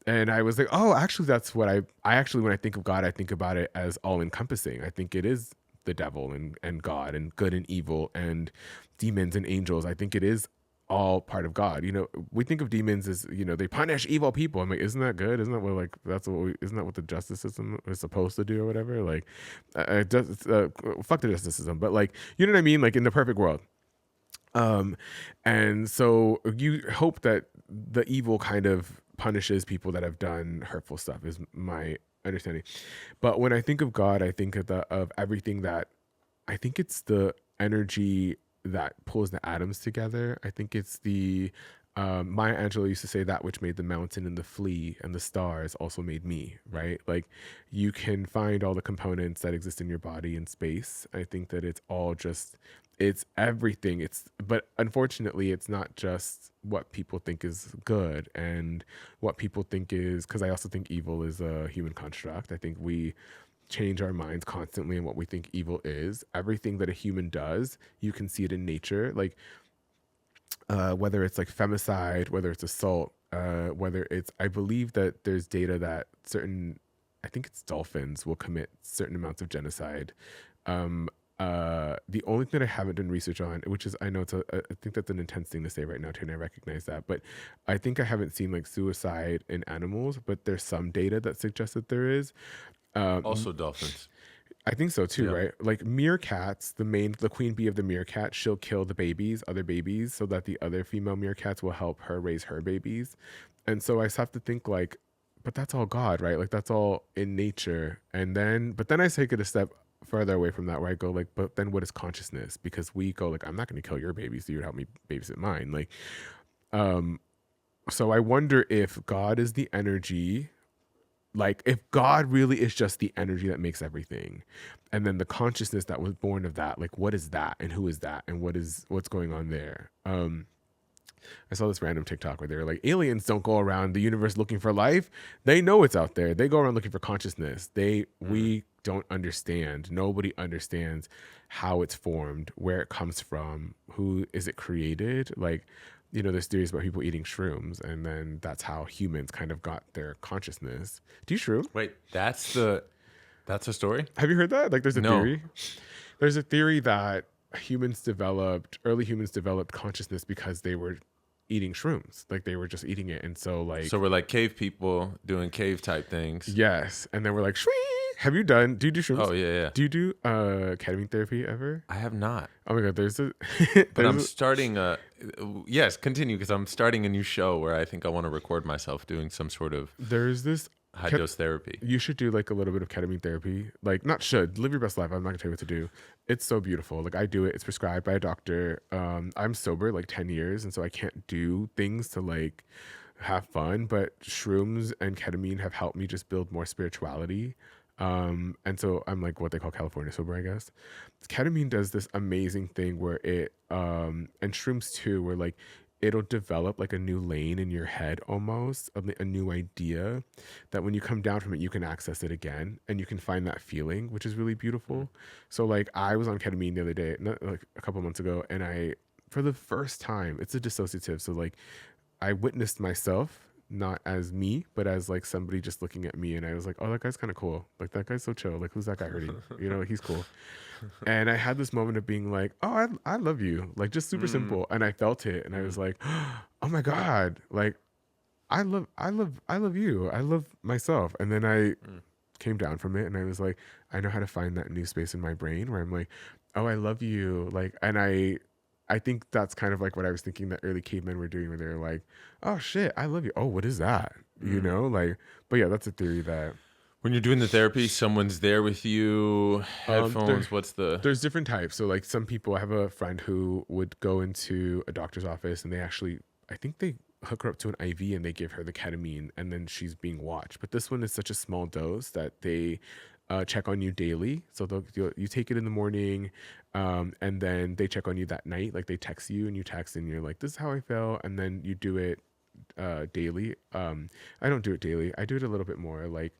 And I was like, oh, actually, that's what I actually, when I think of God, I think about it as all encompassing. I think it is the devil and God and good and evil and demons and angels. I think it is all part of God. We think of demons as, they punish evil people. I'm like, isn't that good? Isn't that what, like, isn't that what the justice system is supposed to do or whatever? Like, fuck the justice system. But, like, you know what I mean? Like, in the perfect world. And so you hope that the evil kind of punishes people that have done hurtful stuff, is my understanding. But when I think of God, I think of everything that, I think it's the energy that pulls the atoms together. I think it's the Maya Angelou used to say, that which made the mountain and the flea and the stars also made me, right? Like, you can find all the components that exist in your body in space. I think that it's all just, it's everything. But unfortunately, it's not just what people think is good and what people think is, because I also think evil is a human construct. I think we change our minds constantly on what we think evil is. Everything that a human does, you can see it in nature. Like, whether it's like femicide, whether it's assault, whether it's, I believe that there's data that certain I think it's dolphins will commit certain amounts of genocide. The only thing that I haven't done research on, which is I know I think that's an intense thing to say right now too, and I recognize that, but I think I haven't seen like suicide in animals, but there's some data that suggests that there is. Also dolphins. I think so too, Yeah. right? Like meerkats, the queen bee of the meerkat, she'll kill the other babies, so that the other female meerkats will help her raise her babies. And so I just have to think like, but that's all God, right? Like that's all in nature. But then I take it a step further away from that, where I go like, but then what is consciousness? Because we go like, I'm not going to kill your baby, so you'd help me babysit mine. Like, so I wonder if God is the energy. Like if God really is just the energy that makes everything, and then the consciousness that was born of that, like what is that and who is that and what's going on there? I saw this random TikTok where they were like, aliens don't go around the universe looking for life. They know it's out there. They go around looking for consciousness. We don't understand. Nobody understands how it's formed, where it comes from, who is it created. Like, you know, there's theories about people eating shrooms, and then that's how humans kind of got their consciousness. Do you shroom? Wait, that's a story? Have you heard that? Like there's a No. theory. There's a theory that early humans developed consciousness because they were eating shrooms. Like they were just eating it. And so like, So we're like cave people doing cave type things. yes. And then we're like, shwee! Do you do shrooms? Oh yeah. Do you do ketamine therapy ever? I have not. Oh my God, there's a, But I'm starting yes, continue, because I'm starting a new show where I think I want to record myself doing some sort of there's this, high dose therapy. you should do like a little bit of ketamine therapy. Like live your best life. I'm not gonna tell you what to do. It's so beautiful. Like I do it. It's prescribed by a doctor. I'm sober like 10 years. And so I can't do things to like have fun, but shrooms and ketamine have helped me just build more spirituality. And so I'm like what they call California sober, I guess. Ketamine does this amazing thing where it, and shrooms too, where like it'll develop like a new lane in your head, almost a new idea that when you come down from it, you can access it again and you can find that feeling, which is really beautiful. So like I was on ketamine the other day, like a couple months ago, and for the first time, it's a dissociative. So like I witnessed myself, not as me, but as like somebody just looking at me, and I was like, oh, that guy's kind of cool. Like that guy's so chill. Like who's that guy hurting? You know, like he's cool. And I had this moment of being like, oh, I love you. Like just super simple. And I felt it, and I was like, oh my God, like I love you. I love myself. And then I came down from it, and I was like, I know how to find that new space in my brain where I'm like, oh, I love you. Like, and I think that's kind of like what I was thinking that early cavemen were doing, where they're like, oh shit, I love you. Oh, what is that? You know, like, but yeah, that's a theory that When you're doing the therapy, someone's there with you, headphones, there's different types. So like some people, I have a friend who would go into a doctor's office, and I think they hook her up to an IV and they give her the ketamine, and then she's being watched. But this one is such a small dose that they check on you daily. So you take it in the morning, and then they check on you that night. Like they text you, and you text, and you're like, this is how I feel. And then you do it daily. I don't do it daily. I do it a little bit more. Like,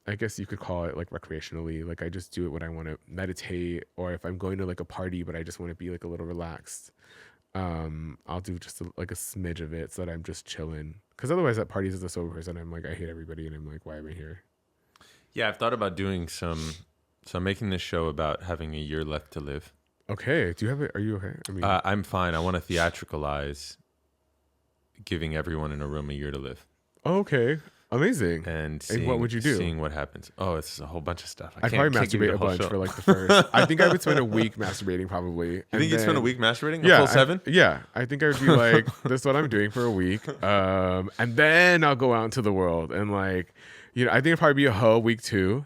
I guess you could call it like recreationally. Like I just do it when I want to meditate, or if I'm going to like a party, but I just want to be like a little relaxed. I'll do just like a smidge of it so that I'm just chilling. Because otherwise at parties as a sober person, I'm like, I hate everybody, and I'm like, why am I here? Yeah, I've thought about doing so I'm making this show about having a year left to live. Okay. Do you have it? Are you okay? I mean, I'm fine. I want to theatricalize giving everyone in a room a year to live. okay. Amazing. And what would you do? Seeing what happens. Oh, it's a whole bunch of stuff. I'd probably masturbate a bunch for like the first. I think I would spend a week masturbating probably. You think you'd spend a week masturbating? Yeah, A full 7? Yeah. I think I would be like, this is what I'm doing for a week. And then I'll go out into the world and like, you know, I think it'd probably be a hoe week 2.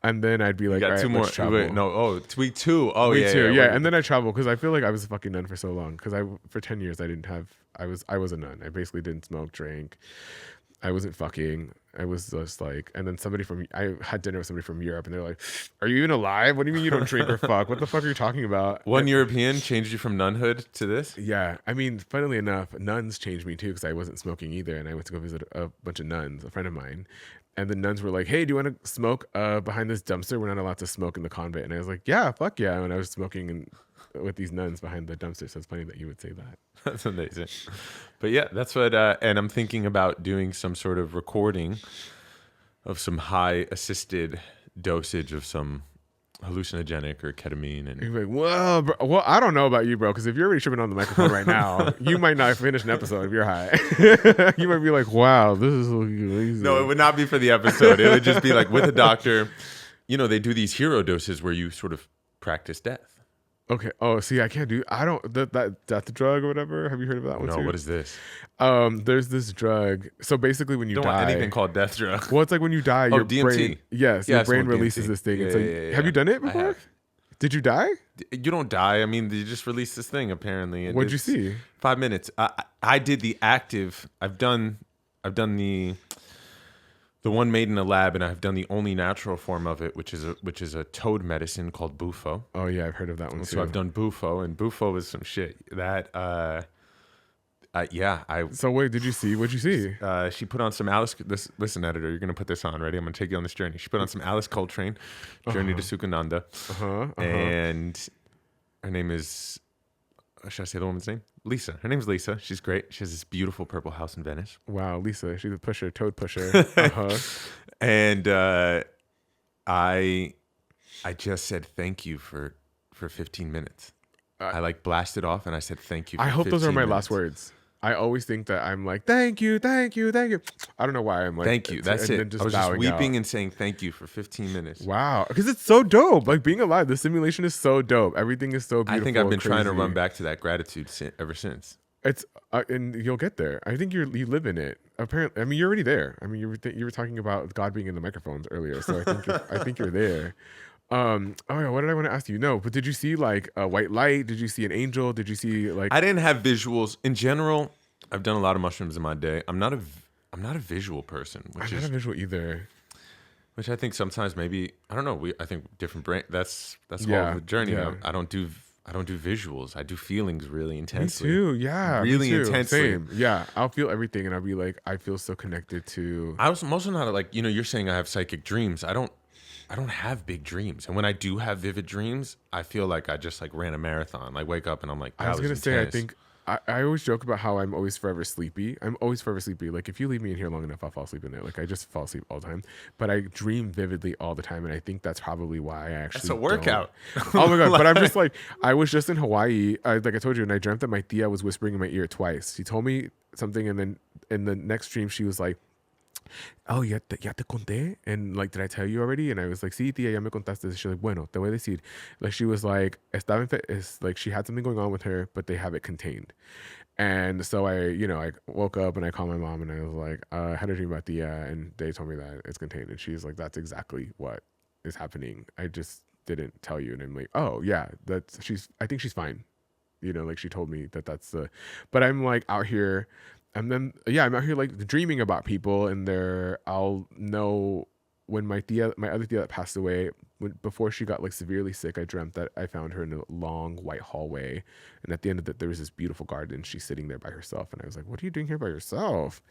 And then I'd be like, You got all right, 2 more. let's travel. Wait, no. Oh, it's week 2. Oh, Week yeah. 2, Yeah. And then I travel because I feel like I was a fucking nun for so long. Because for 10 years I was a nun. I basically didn't smoke, drink. I wasn't fucking. I was just like, and then I had dinner with somebody from Europe, and they're like, are you even alive? What do you mean you don't drink or fuck? What the fuck are you talking about? One European changed you from nunhood to this? Yeah. I mean, funnily enough, nuns changed me too, because I wasn't smoking either. And I went to go visit a bunch of nuns, a friend of mine. And the nuns were like, hey, do you want to smoke behind this dumpster? We're not allowed to smoke in the convent. And I was like, yeah, fuck yeah. And I was smoking with these nuns behind the dumpster. So it's funny that you would say that. That's amazing. But yeah, that's what, and I'm thinking about doing some sort of recording some high assisted dosage of some hallucinogenic or ketamine. And You're like, well, bro, well, I don't know about you, bro, because if you're already tripping on the microphone right now, you might not finish an episode if you're high. You might be like, wow, this is amazing. no, it would not be for the episode. It would just be like with a doctor. You know, they do these hero doses where you sort of practice death. Okay. Oh, see, I don't that death drug or whatever. Have you heard of that one No, too? what is this? There's this drug. So basically, when you Don't want die, anything called death drug. well, it's like when you die, your DMT. brain, yes, Yeah, your I brain smoked releases DMT. this thing. Yeah, It's like, yeah. have you done it before? I have. Did you die? You don't die. I mean, you just release this thing. Apparently, and What'd you it's see? 5 minutes. I did the active. I've done the one made in a lab, and I've done the only natural form of it, which is a toad medicine called bufo. Oh yeah, I've heard of that one too. So I've done bufo, and bufo is some shit that yeah. So wait, did you see? What'd you see? She put on some Alice. Listen, editor, you're gonna put this on. Ready? I'm gonna take you on this journey. She put on some Alice Coltrane, Journey to Sukananda, and her name is. Should I say the woman's name? Lisa. Her name's Lisa. She's great. She has this beautiful purple house in Venice. Wow, Lisa, she's a pusher, toad pusher. And I just said thank you for 15 minutes. I like blasted off and I said thank you. I hope those are my minutes. last words. I always think that I'm like, thank you, thank you, thank you. I don't know why I'm like, thank you. That's and it. then just I was just bowing weeping out. and saying thank you for 15 minutes. Wow, because it's so dope. Like being alive, the simulation is so dope. Everything is so beautiful. I think I've been trying to crazy. run back to that gratitude ever since. It's and you'll get there. I think you live in it. Apparently, I mean, you're already there. I mean, you were talking about God being in the microphones earlier, so I think you're there. Oh yeah, what did I want to ask you? No, but did you see like a white light? Did you see an angel? Did you see like? I didn't have visuals in general. I've done a lot of mushrooms in my day. I'm not a visual person, I'm not a visual either. Which I think sometimes maybe I don't know. I think different brain. That's Yeah, all the journey. yeah. I don't do visuals. I do feelings really intensely. Me too. Yeah, really me too. intensely. Same. Yeah, I'll feel everything, and I'll be like, I feel so connected to. I'm also not like you're saying I have psychic dreams. I don't have big dreams, and when I do have vivid dreams, I feel like I just like ran a marathon. Like wake up and I'm like, I was gonna say, I think I always joke about how I'm always forever sleepy. I'm always forever sleepy. Like if you leave me in here long enough, I'll fall asleep in there. Like I just fall asleep all the time. But I dream vividly all the time, and I think that's probably why I actually. That's a workout. Oh my god! But I'm just like, I was just in Hawaii. Like I told you, and I dreamt that my tia was whispering in my ear twice. She told me something, and then in the next dream, she was like, oh, ya te conté? And like, did I tell you already? And I was like, sí, tía, ya me contaste. She's like, bueno, te voy a decir. Like, she was like, it's like she had something going on with her, but they have it contained. And so I woke up and I called my mom and I was like, I had a dream about Tia, and they told me that it's contained. And she's like, that's exactly what is happening. I just didn't tell you. And I'm like, oh yeah, I think she's fine. Like she told me but I'm like out here. And then, I'm out here like dreaming about people, and I'll know when my other tia that passed away, before she got like severely sick, I dreamt that I found her in a long white hallway. And at the end of it, there was this beautiful garden. She's sitting there by herself. And I was like, what are you doing here by yourself?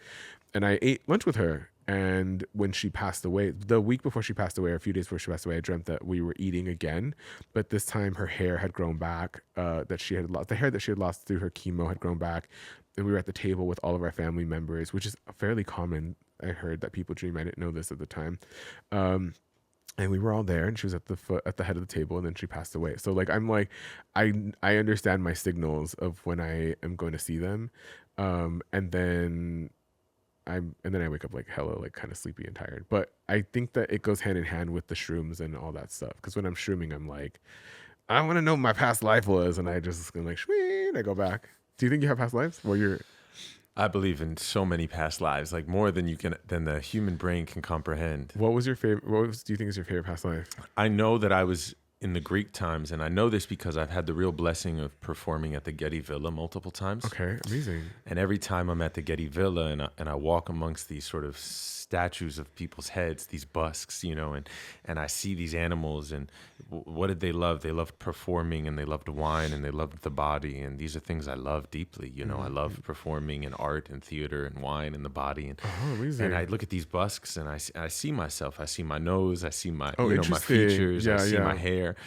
And I ate lunch with her. And when she passed away, the week before she passed away, or a few days before she passed away, I dreamt that we were eating again. But this time her hair had grown back, that she had lost. The hair that she had lost through her chemo had grown back. And we were at the table with all of our family members, which is fairly common. I heard that people dream. I didn't know this at the time. And we were all there, and she was at the head of the table, and then she passed away. So like, I'm like, I understand my signals of when I am going to see them. And then I wake up like hella, like kind of sleepy and tired. But I think that it goes hand in hand with the shrooms and all that stuff. Cause when I'm shrooming, I'm like, I want to know what my past life was. And I just like, shwee, I go back. Do you think you have past lives where you're? I believe in so many past lives, like more than the human brain can comprehend. What was your favorite? Do you think is your favorite past life? I know that I was in the Greek times, and I know this because I've had the real blessing of performing at the Getty Villa multiple times. Okay, amazing. And every time I'm at the Getty Villa and I walk amongst these sort of statues of people's heads, these busks, and I see these animals, and what did they love? They loved performing, and they loved wine, and they loved the body, and these are things I love deeply. I love performing and art and theater and wine and the body, and I look at these busks and I see myself. I see my nose. I see my my features. I see my hair,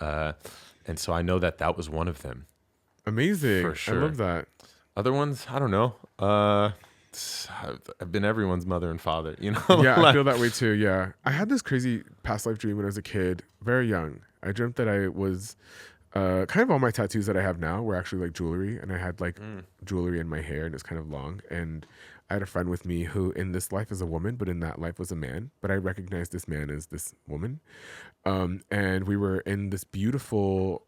and so I know that was one of them. Amazing. For sure. I love that. Other ones, I don't know. I've been everyone's mother and father, you know? Yeah, I Like, feel that way too. Yeah. I had this crazy past life dream when I was a kid, very young. I dreamt that I was kind of all my tattoos that I have now were actually like jewelry, and I had like jewelry in my hair, and it's kind of long. And I had a friend with me who in this life is a woman, but in that life was a man. But I recognized this man as this woman. And we were in this beautiful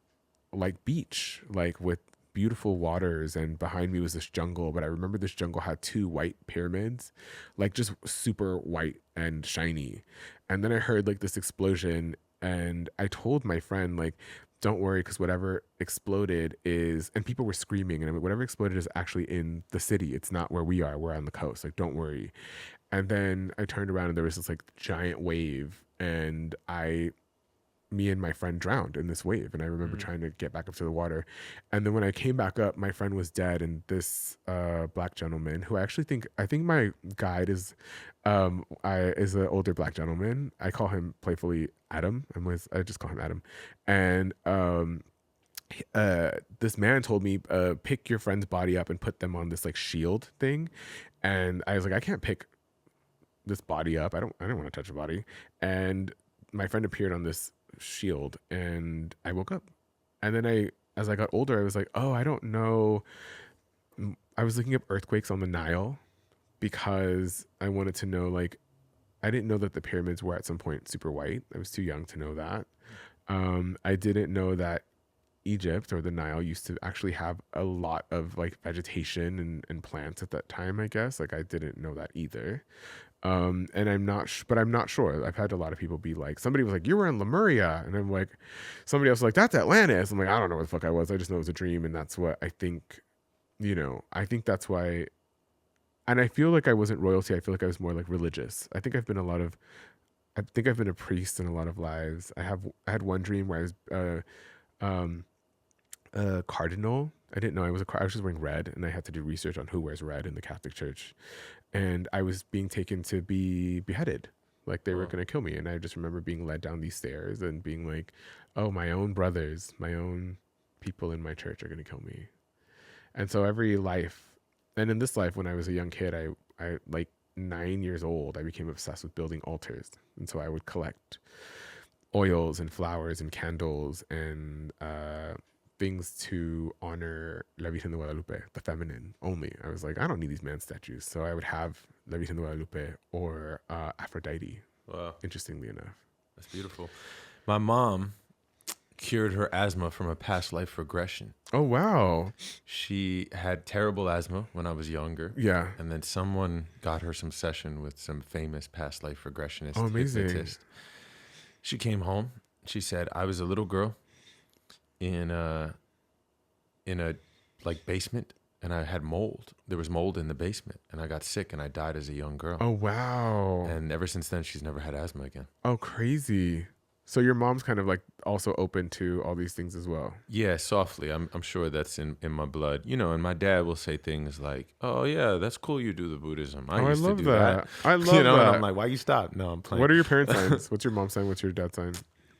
like beach, like with beautiful waters, and behind me was this jungle. But I remember this jungle had two white pyramids, like just super white and shiny. And then I heard like this explosion, and I told my friend like, don't worry, because whatever exploded is, and people were screaming, and I mean, whatever exploded is actually in the city. It's not where we are. We're on the coast. Like, don't worry. And then I turned around and there was this like giant wave, and me and my friend drowned in this wave. And I remember trying to get back up to the water. And then when I came back up, my friend was dead. And this black gentleman, who I think my guide is is an older black gentleman. I call him playfully Adam. I just call him Adam. And this man told me, pick your friend's body up and put them on this like shield thing. And I was like, I can't pick this body up. I don't want to touch a body. And my friend appeared on this shield, and I woke up. And then as I got older, I was like, oh, I don't know. I was looking up earthquakes on the Nile because I wanted to know, like, I didn't know that the pyramids were at some point super white. I was too young to know that. I didn't know that Egypt or the Nile used to actually have a lot of like vegetation and plants at that time, I guess. Like, I didn't know that either. And I'm not sure. I've had a lot of people be like, somebody was like, you were in Lemuria. And I'm like, somebody else was like, that's Atlantis. I'm like, I don't know what the fuck I was. I just know it was a dream. And that's what I think, I think that's why. And I feel like I wasn't royalty. I feel like I was more like religious. I think I've been a priest in a lot of lives. I had one dream where I was, a cardinal. I didn't know I was just wearing red, and I had to do research on who wears red in the Catholic Church. And I was being taken to be beheaded. Like, they were going to kill me. And I just remember being led down these stairs and being like, oh, my own brothers, my own people in my church are going to kill me. And so every life, and in this life, when I was a young kid, I like 9 years old, I became obsessed with building altars. And so I would collect oils and flowers and candles and things to honor La Virgen de Guadalupe, the feminine only. I was like, I don't need these man statues. So I would have La Virgen de Guadalupe or Aphrodite. Wow. Interestingly enough. That's beautiful. My mom cured her asthma from a past life regression. Oh, wow. She had terrible asthma when I was younger. Yeah. And then someone got her some session with some famous past life regressionist. Oh, amazing. Hypnotist. She came home. She said, I was a little girl in a like basement, and I had mold. There was mold in the basement, and I got sick, and I died as a young girl. Oh, wow. And ever since then, she's never had asthma again. Oh, crazy. So your mom's kind of like also open to all these things as well. Yeah, softly. I'm sure that's in my blood. And my dad will say things like, oh, yeah, that's cool you do the Buddhism. I used love to do that. I love And that. I'm like, why you stop? No, I'm playing. What are your parents' signs? What's your mom's sign? What's your dad's sign?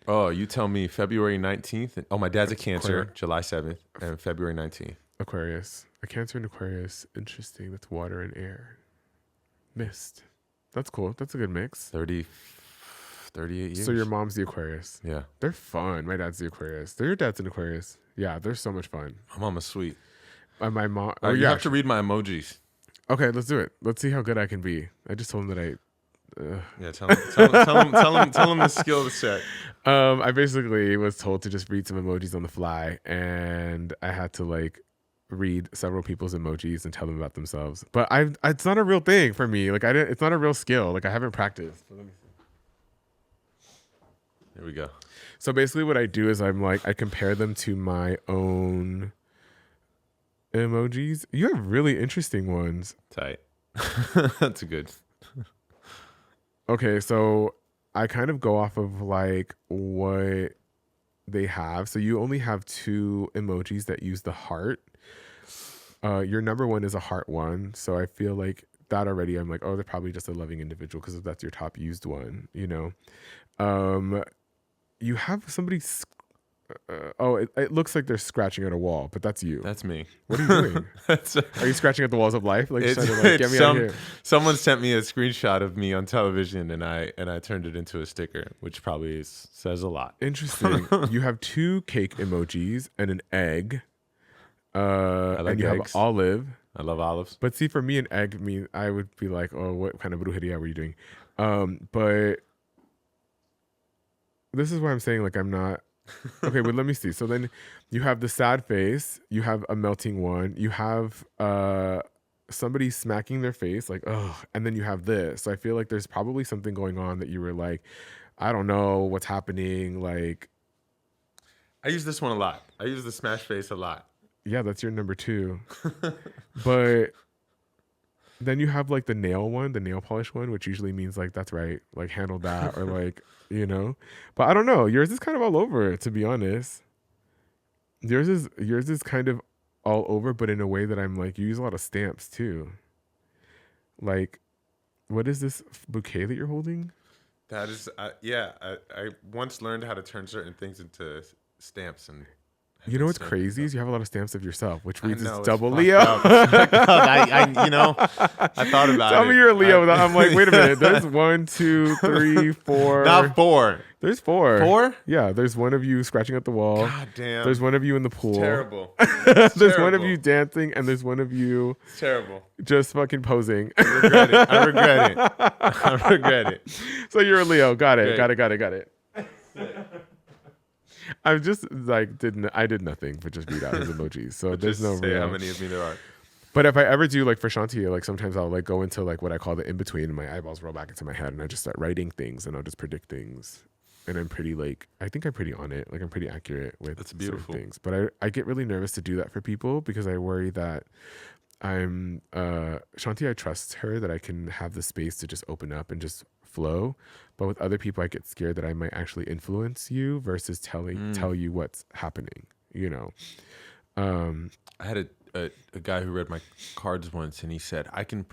Oh, you tell me February 19th. Oh, my dad's a Cancer, July 7th, and February 19th. Aquarius. A Cancer and Aquarius. Interesting. That's water and air. Mist. That's cool. That's a good mix. 38 years. So your mom's the Aquarius. Yeah. They're fun. My dad's the Aquarius. Your dad's an Aquarius. Yeah, they're so much fun. My mom is sweet. My mom. You have to read my emojis. Okay, let's do it. Let's see how good I can be. I just told him that Yeah, tell him the skill set. I basically was told to just read some emojis on the fly, and I had to like read several people's emojis and tell them about themselves. But it's not a real thing for me. Like, it's not a real skill. Like, I haven't practiced. Let me see. There we go. So basically what I do is I compare them to my own emojis. You have really interesting ones. Tight. That's a good. Okay, so I kind of go off of like what they have. So you only have 2 emojis that use the heart. Your number 1 is a heart one. So I feel like that already, I'm like, oh, they're probably just a loving individual because that's your top used one, You have somebody it looks like they're scratching at a wall, but that's you. That's me. What are you doing? Are you scratching at the walls of life? Like, trying to, like, get me out of here? Someone sent me a screenshot of me on television, and I turned it into a sticker, which probably says a lot. Interesting. You have 2 cake emojis and an egg. I like and you eggs. have olive. I love olives. But see, for me, an egg I would be like, oh, what kind of brujeria were you doing? But this is why I'm saying, like, I'm not. Okay, but let me see. So then you have the sad face. You have a melting one. You have somebody smacking their face, like, oh, and then you have this. So I feel like there's probably something going on that you were like, I don't know what's happening. Like, I use this one a lot. I use the smash face a lot. Yeah, that's your number 2. But then you have like the nail one, the nail polish one, which usually means like, that's right, like handle that, or like, you know. But I don't know. Yours is kind of all over, to be honest. Yours is kind of all over, but in a way that I'm like, you use a lot of stamps too. Like, what is this bouquet that you're holding? That is, I once learned how to turn certain things into stamps, and you know what's crazy is you have a lot of stamps of yourself, which reads as double fucked Leo. I thought about it. Tell me you're a Leo. I'm like, wait a minute. There's 1, 2, 3, 4. Not 4. There's 4. 4? Yeah. There's one of you scratching at the wall. God damn. There's one of you in the pool. It's terrible. There's one of you dancing, and there's one of you terrible. Just fucking posing. I regret it. So you're a Leo. Got it. Great. Got it. I just like I did nothing but just read out his emojis. So there's no real. How many of me there are? But if I ever do, like, for Shanti, like, sometimes I'll like go into like what I call the in between, and my eyeballs roll back into my head, and I just start writing things, and I'll just predict things. And I'm pretty I think I'm pretty on it. Like, I'm pretty accurate with That's beautiful certain things. But I get really nervous to do that for people because I worry that I'm Shanti. I trust her that I can have the space to just open up and just flow. But with other people, I get scared that I might actually influence you versus tell you what's happening, you know. I had a guy who read my cards once, and he said, I can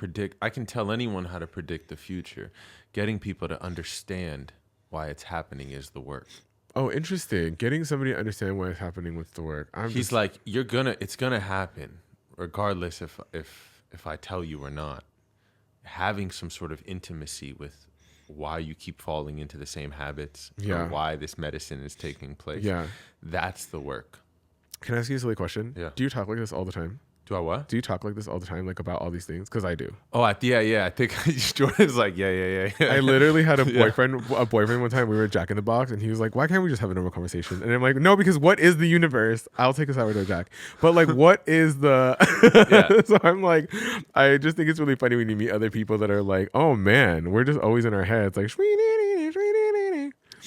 tell anyone how to predict the future. Getting people to understand why it's happening is the work. Oh, interesting. Getting somebody to understand why it's happening with the work. He's like, it's gonna happen regardless if I tell you or not. Having some sort of intimacy with why you keep falling into the same habits, or why this medicine is taking place. Yeah, that's the work. Can I ask you a silly question? Yeah. Do you talk like this all the time? Do I what? Do you talk like this all the time, like about all these things? Because I do. Oh, yeah. I think Jordan's like, yeah. I literally had a boyfriend one time. We were Jack in the Box, and he was like, "Why can't we just have a normal conversation?" And I'm like, "No, because what is the universe? I'll take a sourdough Jack, but like, what is the?" So I'm like, I just think it's really funny when you meet other people that are like, "Oh man, we're just always in our heads, like."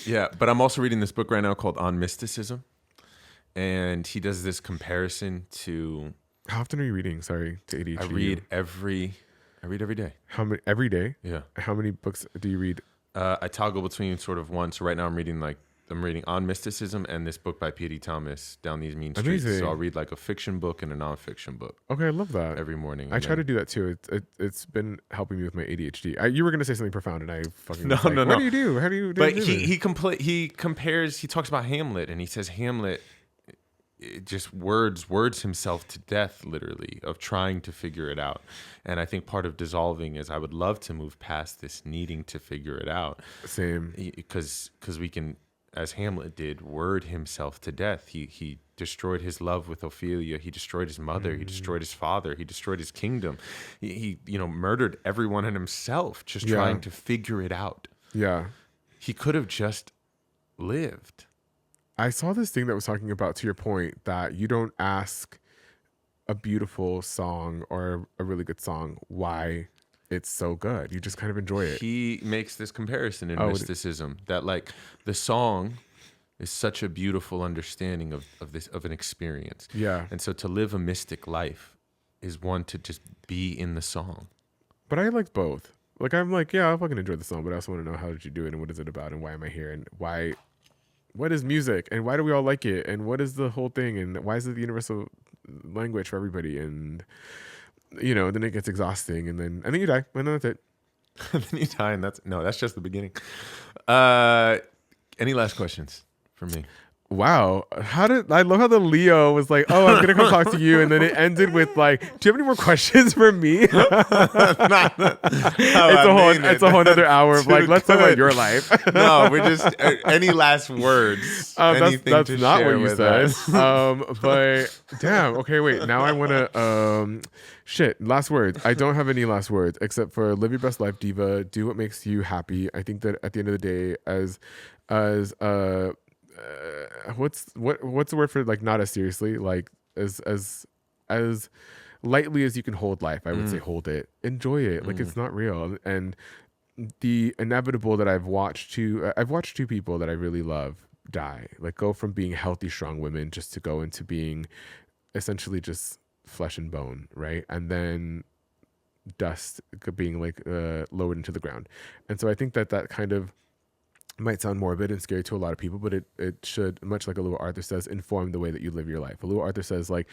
Yeah, but I'm also reading this book right now called On Mysticism, and he does this comparison to. How often are you reading? Sorry, to ADHD. I read every day. How many every day? Yeah. How many books do you read? I toggle between sort of one. So right now I'm reading On Mysticism and this book by P.D. Thomas, Down These Mean Streets. Amazing. So I'll read like a fiction book and a nonfiction book. Okay, I love that. Every morning. I try to do that too. It's been helping me with my ADHD. You were gonna say something profound, and I fucking no. What do you do? How do you? But he compares. He talks about Hamlet, and he says Hamlet. It just words himself to death, literally, of trying to figure it out. And I think part of dissolving is I would love to move past this needing to figure it out. Same. Because we can, as Hamlet did, word himself to death. He destroyed his love with Ophelia. He destroyed his mother. He destroyed his father. He destroyed his kingdom. He murdered everyone and himself just trying to figure it out. Yeah. He could have just lived. I saw this thing that was talking about, to your point, that you don't ask a beautiful song or a really good song why it's so good. You just kind of enjoy it. He makes this comparison in mysticism that like the song is such a beautiful understanding of an experience. Yeah. And so to live a mystic life is one to just be in the song. But I like both. Like, I'm like, yeah, I fucking enjoy the song, but I also want to know how did you do it and what is it about and why am I here and what is music and why do we all like it and what is the whole thing and why is it the universal language for everybody, and then it gets exhausting and then you die and then that's it. Then you die and that's just the beginning. Any last questions for me? Wow. I love how the Leo was like, oh, I'm going to come talk to you. And then it ended with like, do you have any more questions for me? It's a whole other hour of like, let's talk about your life. No, we're just, any last words? That's to not share what you with said. us? But damn. Okay, wait. Now I want to, last words. I don't have any last words except for live your best life, diva. Do what makes you happy. I think that at the end of the day, as what's the word for like not as seriously, like as lightly as you can hold life, I would say hold it, enjoy it, like it's not real. And the inevitable that I've watched two people that I really love die, like go from being healthy strong women just to go into being essentially just flesh and bone, right? And then dust being like lowered into the ground. And so I think that kind of might sound morbid and scary to a lot of people, but it should, much like Alua Arthur says, inform the way that you live your life. Alua Arthur says like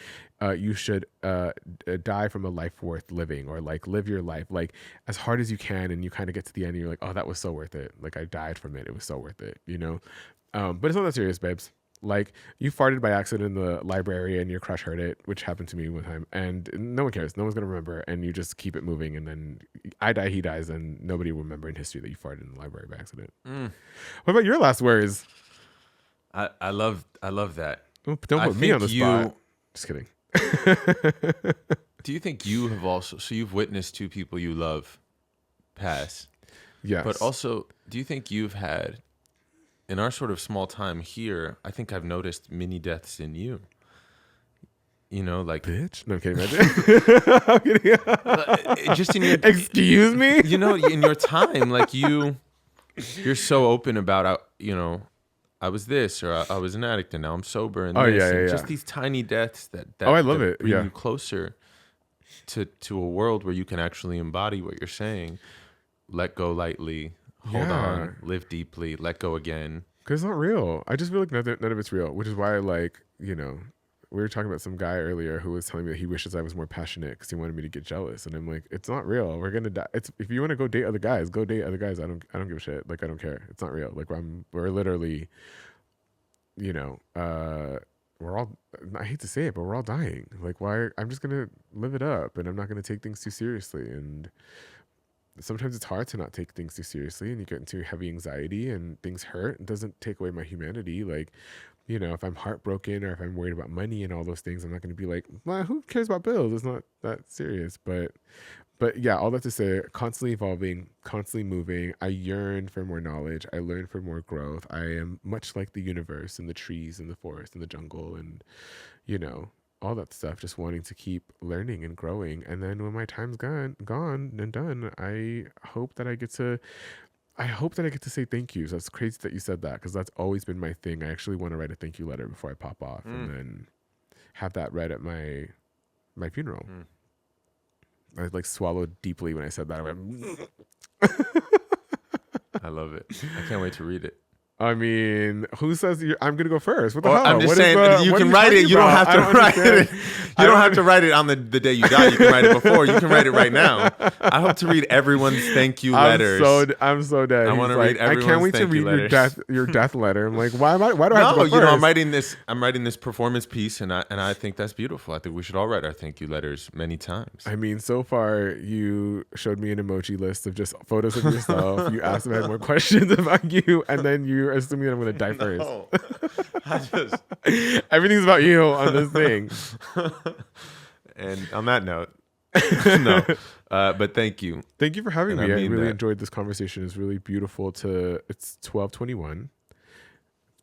you should die from a life worth living, or like live your life like as hard as you can, and you kind of get to the end and you're like, oh, that was so worth it, like I died from it was so worth it, you know. But it's not that serious, babes. Like you farted by accident in the library and your crush heard it, which happened to me one time, and no one cares, no one's gonna remember, and you just keep it moving, and then I die, he dies, and nobody will remember in history that you farted in the library by accident. What about your last words? I love that. Don't put me on the spot. Just kidding. Do you think you have also, so you've witnessed two people you love pass? Yes. But also, do you think you've had, in our sort of small time here, I think I've noticed mini deaths in you. You know, like, bitch. No, I'm kidding. I'm kidding. Just in your, excuse me. You know, in your time, like you're so open about, you know, I was this, or I was an addict and now I'm sober, and just these tiny deaths that I love it. Bring you closer to a world where you can actually embody what you're saying. Let go lightly. Hold on, live deeply, let go again. Because it's not real. I just feel like none of it's real, which is why, like, you know, we were talking about some guy earlier who was telling me that he wishes I was more passionate because he wanted me to get jealous. And I'm like, it's not real. We're going to die. If you want to go date other guys, go date other guys. I don't give a shit. Like, I don't care. It's not real. Like, we're literally, you know, we're all, I hate to say it, but we're all dying. Like, why? I'm just going to live it up, and I'm not going to take things too seriously. And sometimes it's hard to not take things too seriously, and you get into heavy anxiety and things hurt. It doesn't take away my humanity. Like, you know, if I'm heartbroken or if I'm worried about money and all those things, I'm not going to be like, well, who cares about bills? It's not that serious. But yeah, all that to say, constantly evolving, constantly moving. I yearn for more knowledge. I learn for more growth. I am much like the universe and the trees and the forest and the jungle and, you know, all that stuff, just wanting to keep learning and growing. And then when my time's gone and done, I hope that I get to say thank yous. That's crazy that you said that, because that's always been my thing. I actually want to write a thank you letter before I pop off and then have that read at my funeral. I like swallowed deeply when I said that. I went, I love it. I can't wait to read it. I mean, who says I'm going to go first? What the hell? I'm just saying, you can write it. You don't have to write it. You don't have to write it on the day you die. You can write it before. You can write it right now. I hope to read everyone's thank you letters. I'm so dead. I want to read everyone's I can't wait to read your death letter. I'm like, why do I have to go first? You know, I'm writing this performance piece, and I think that's beautiful. I think we should all write our thank you letters many times. I mean, so far you showed me an emoji list of just photos of yourself. You asked if I had more questions about you, and then you're assuming that I'm going to die first. Everything's about you on this thing. And on that note, no. But thank you. Thank you for having me. I really enjoyed this conversation. It's really beautiful it's 12:21.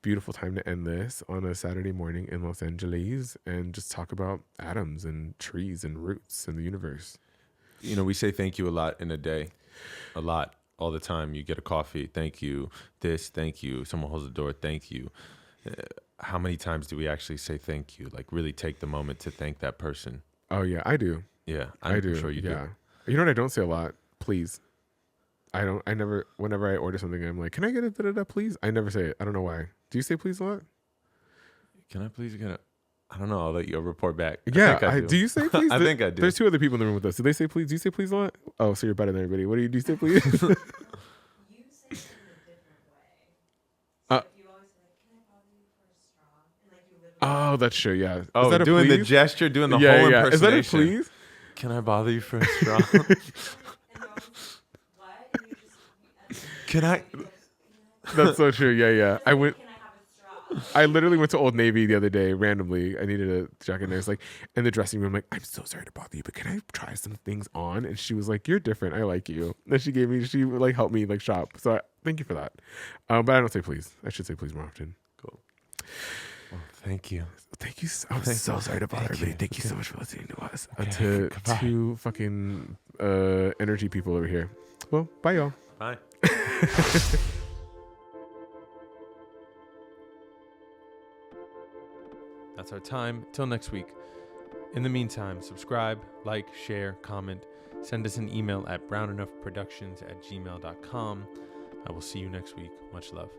Beautiful time to end this on a Saturday morning in Los Angeles and just talk about atoms and trees and roots and the universe. You know, we say thank you a lot in a day. A lot. All the time. You get a coffee, thank you. This, thank you. Someone holds the door, thank you. How many times do we actually say thank you? Like, really take the moment to thank that person. Oh yeah, I do. Yeah, I'm do. Sure you do. You know what I don't say a lot? Please. I never. Whenever I order something, I'm like, can I get a da-da-da, please? I never say it. I don't know why. Do you say please a lot? Can I please get a? I don't know. I'll let you report back. Yeah, do you say please? I think I do. There's two other people in the room with us. Do they say please? Do you say please a lot? Oh, so you're better than everybody. What do you say please? You say it in a different way. So if you always say, can I bother you for a straw? Oh, that's true. Yeah. Is Oh, that a doing the please? gesture, doing the Yeah, whole yeah. Is that a impersonation. please? Can I bother you for a straw? Can I? That's so true. Yeah, yeah. I literally went to Old Navy the other day randomly. I needed a jacket, and I was like, in the dressing room, like, I'm so sorry to bother you, but can I try some things on? And she was like, you're different. I like you. And she like helped me like shop. So thank you for that. But I don't say please. I should say please more often. Cool. Well, thank you. Thank you. I'm so sorry to bother everybody. Thank you so much for listening to us. Okay, To two fucking energy people over here. Well, bye y'all. Bye. That's our time. Till next week. In the meantime, subscribe, like, share, comment. Send us an email at brownenoughproductions@gmail.com. I will see you next week. Much love.